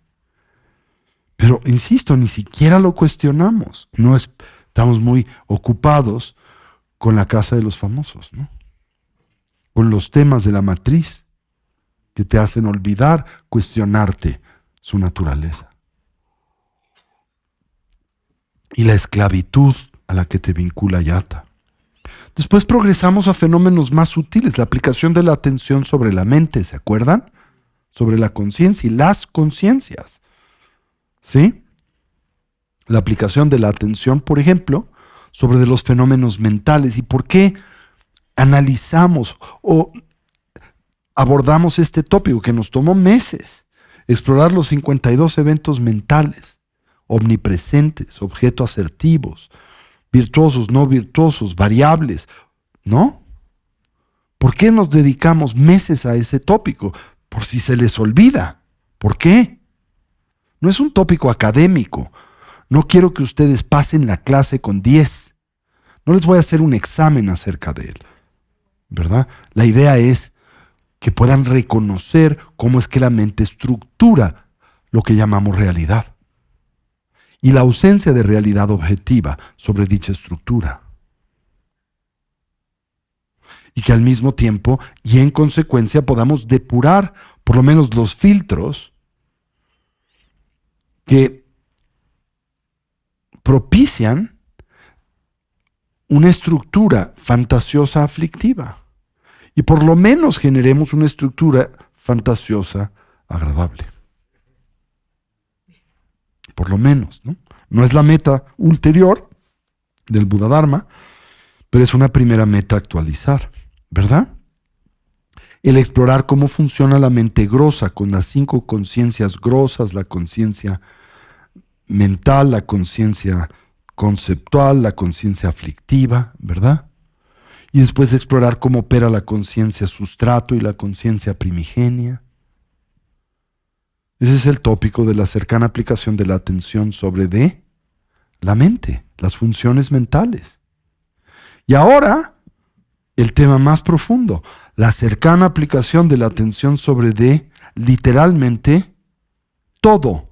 Pero, insisto, ni siquiera lo cuestionamos. No estamos muy ocupados con la casa de los famosos, ¿no? Con los temas de la matriz que te hacen olvidar, cuestionarte su naturaleza. Y la esclavitud a la que te vincula y ata. Después progresamos a fenómenos más sutiles, la aplicación de la atención sobre la mente, ¿se acuerdan? Sobre la conciencia y las conciencias. ¿Sí? La aplicación de la atención, por ejemplo, sobre de los fenómenos mentales. ¿Y por qué analizamos o abordamos este tópico que nos tomó meses? Explorar los 52 eventos mentales, omnipresentes, objetos asertivos, virtuosos, no virtuosos, variables, ¿no? ¿Por qué nos dedicamos meses a ese tópico? Por si se les olvida. ¿Por qué? No es un tópico académico. No quiero que ustedes pasen la clase con 10. No les voy a hacer un examen acerca de él, ¿verdad? La idea es que puedan reconocer cómo es que la mente estructura lo que llamamos realidad y la ausencia de realidad objetiva sobre dicha estructura. Y que al mismo tiempo y en consecuencia podamos depurar por lo menos los filtros que propician una estructura fantasiosa aflictiva y por lo menos generemos una estructura fantasiosa agradable. Por lo menos, ¿no? No es la meta ulterior del Buda Dharma, pero es una primera meta a actualizar, ¿verdad? El explorar cómo funciona la mente grosa con las 5 conciencias grosas, la conciencia mental, la conciencia conceptual, la conciencia aflictiva, ¿verdad? Y después explorar cómo opera la conciencia sustrato y la conciencia primigenia. Ese es el tópico de la cercana aplicación de la atención sobre de la mente, las funciones mentales. Y ahora, el tema más profundo, la cercana aplicación de la atención sobre de, literalmente, todos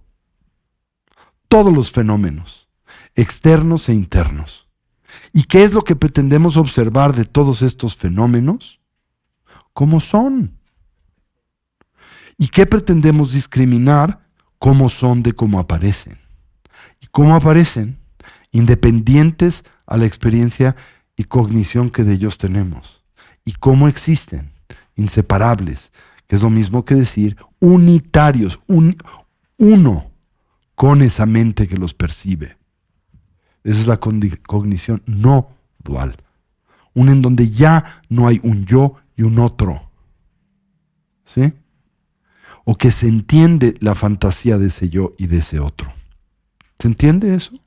los fenómenos, externos e internos. ¿Y qué es lo que pretendemos observar de todos estos fenómenos? ¿Cómo son? ¿Y qué pretendemos discriminar? ¿Cómo son de cómo aparecen? ¿Y cómo aparecen? Independientes a la experiencia y cognición que de ellos tenemos. ¿Y cómo existen? Inseparables, que es lo mismo que decir unitarios, uno con esa mente que los percibe. Esa es la cognición no dual. Una en donde ya no hay un yo y un otro. ¿Sí? O que se entiende la fantasía de ese yo y de ese otro. ¿Se entiende eso?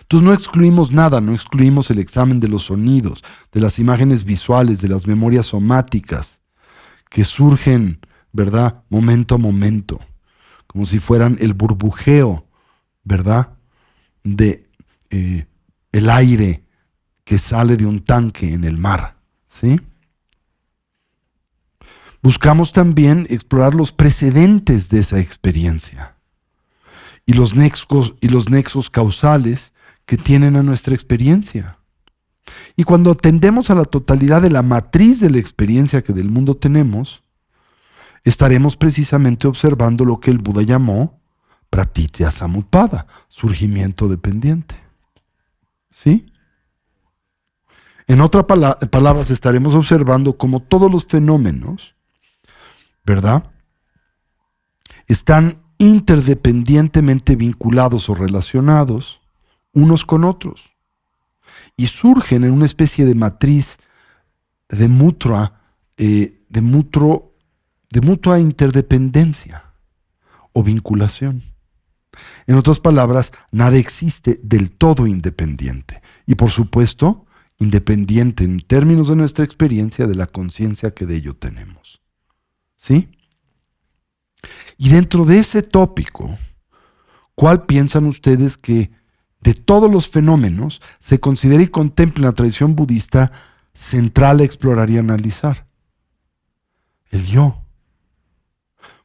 Entonces no excluimos nada, no excluimos el examen de los sonidos, de las imágenes visuales, de las memorias somáticas que surgen, ¿verdad? Momento a momento, como si fueran el burbujeo, ¿verdad? De el aire que sale de un tanque en el mar, ¿sí? Buscamos también explorar los precedentes de esa experiencia y los nexos causales que tienen a nuestra experiencia. Y cuando atendemos a la totalidad de la matriz de la experiencia que del mundo tenemos, estaremos precisamente observando lo que el Buda llamó pratitya samutpada, surgimiento dependiente. ¿Sí? En otras palabras, estaremos observando cómo todos los fenómenos, ¿verdad?, están interdependientemente vinculados o relacionados unos con otros y surgen en una especie de matriz de mutua interdependencia o vinculación. En otras palabras, nada existe del todo independiente y, por supuesto, independiente en términos de nuestra experiencia de la conciencia que de ello tenemos. ¿Sí? Y dentro de ese tópico, ¿cuál piensan ustedes que de todos los fenómenos se considera y contempla en la tradición budista central a explorar y analizar? El yo.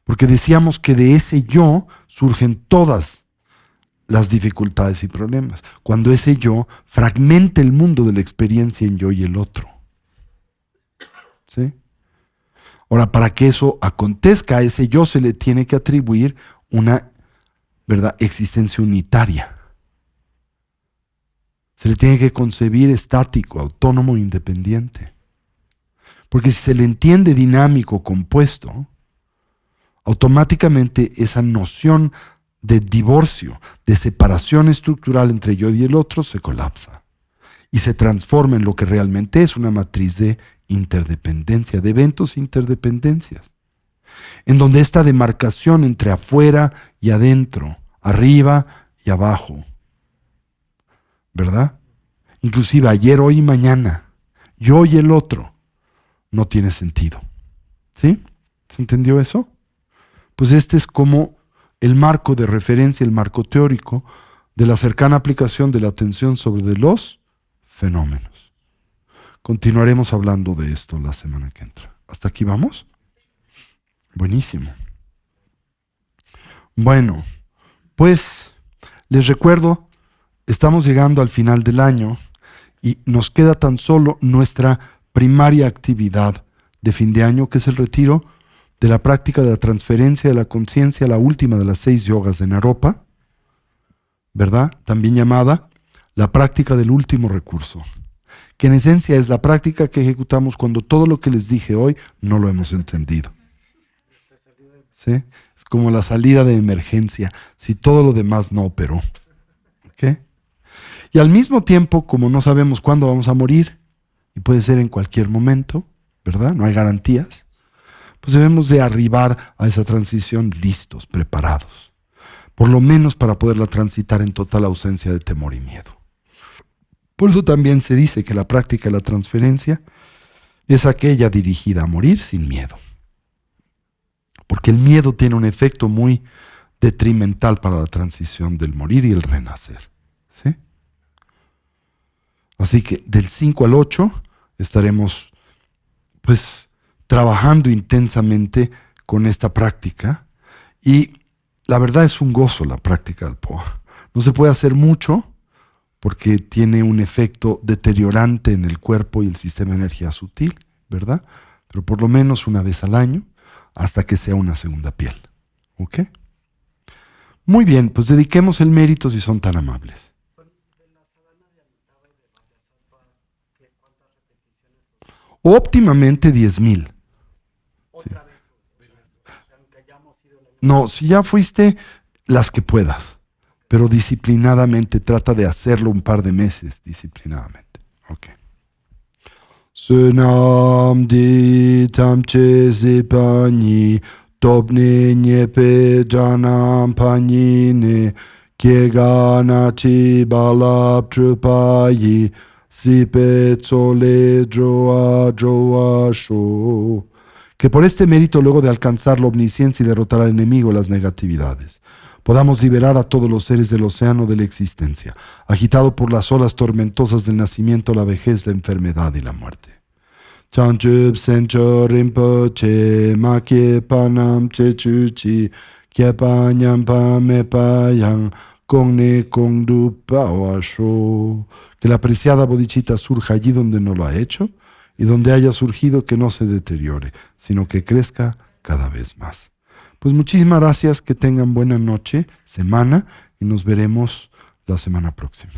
Porque decíamos que de ese yo surgen todas las dificultades y problemas. Cuando ese yo fragmenta el mundo de la experiencia en yo y el otro. ¿Sí? Ahora, para que eso acontezca, a ese yo se le tiene que atribuir una, ¿verdad?, existencia unitaria. Se le tiene que concebir estático, autónomo e independiente. Porque si se le entiende dinámico, compuesto, automáticamente esa noción de divorcio, de separación estructural entre yo y el otro se colapsa y se transforma en lo que realmente es una matriz de interdependencia, de eventos interdependencias, en donde esta demarcación entre afuera y adentro, arriba y abajo, ¿verdad? Inclusive ayer, hoy y mañana, yo y el otro, no tiene sentido. ¿Sí? ¿Se entendió eso? Pues este es como el marco de referencia, el marco teórico de la cercana aplicación de la atención sobre de los fenómenos. Continuaremos hablando de esto la semana que entra. ¿Hasta aquí vamos? Buenísimo. Bueno, pues les recuerdo, estamos llegando al final del año y nos queda tan solo nuestra primaria actividad de fin de año, que es el retiro de la práctica de la transferencia de la conciencia, la última de las 6 yogas de Naropa, ¿verdad? También llamada la práctica del último recurso, que en esencia es la práctica que ejecutamos cuando todo lo que les dije hoy no lo hemos entendido. ¿Sí? Es como la salida de emergencia, si todo lo demás no operó. ¿Ok? Y al mismo tiempo, como no sabemos cuándo vamos a morir, y puede ser en cualquier momento, ¿verdad? No hay garantías. Pues debemos de arribar a esa transición listos, preparados. Por lo menos para poderla transitar en total ausencia de temor y miedo. Por eso también se dice que la práctica de la transferencia es aquella dirigida a morir sin miedo. Porque el miedo tiene un efecto muy detrimental para la transición del morir y el renacer. ¿Sí? Así que del 5 al 8 estaremos pues trabajando intensamente con esta práctica y la verdad es un gozo la práctica del POA. No se puede hacer mucho porque tiene un efecto deteriorante en el cuerpo y el sistema de energía sutil, ¿verdad? Pero por lo menos una vez al año hasta que sea una segunda piel. ¿Ok? Muy bien, pues dediquemos el mérito si son tan amables. Óptimamente 10,000. Sí. No, si ya fuiste, las que puedas, pero disciplinadamente trata de hacerlo un par de meses, disciplinadamente. Ok. Sunam di tamche zipani, topne nyepe janam panine, kiegana chi balap trupayi, sipe tsole droa droa sho. Que por este mérito, luego de alcanzar la omnisciencia y derrotar al enemigo, las negatividades, podamos liberar a todos los seres del océano de la existencia, agitado por las olas tormentosas del nacimiento, la vejez, la enfermedad y la muerte. Chanchub sencho rinpoche, makye panam chechuchi, kyepa nyampa mepa yang, kongne kongdu pawasho. Que la preciada bodhicitta surja allí donde no lo ha hecho, y donde haya surgido que no se deteriore, sino que crezca cada vez más. Pues muchísimas gracias, que tengan buena noche, semana, y nos veremos la semana próxima.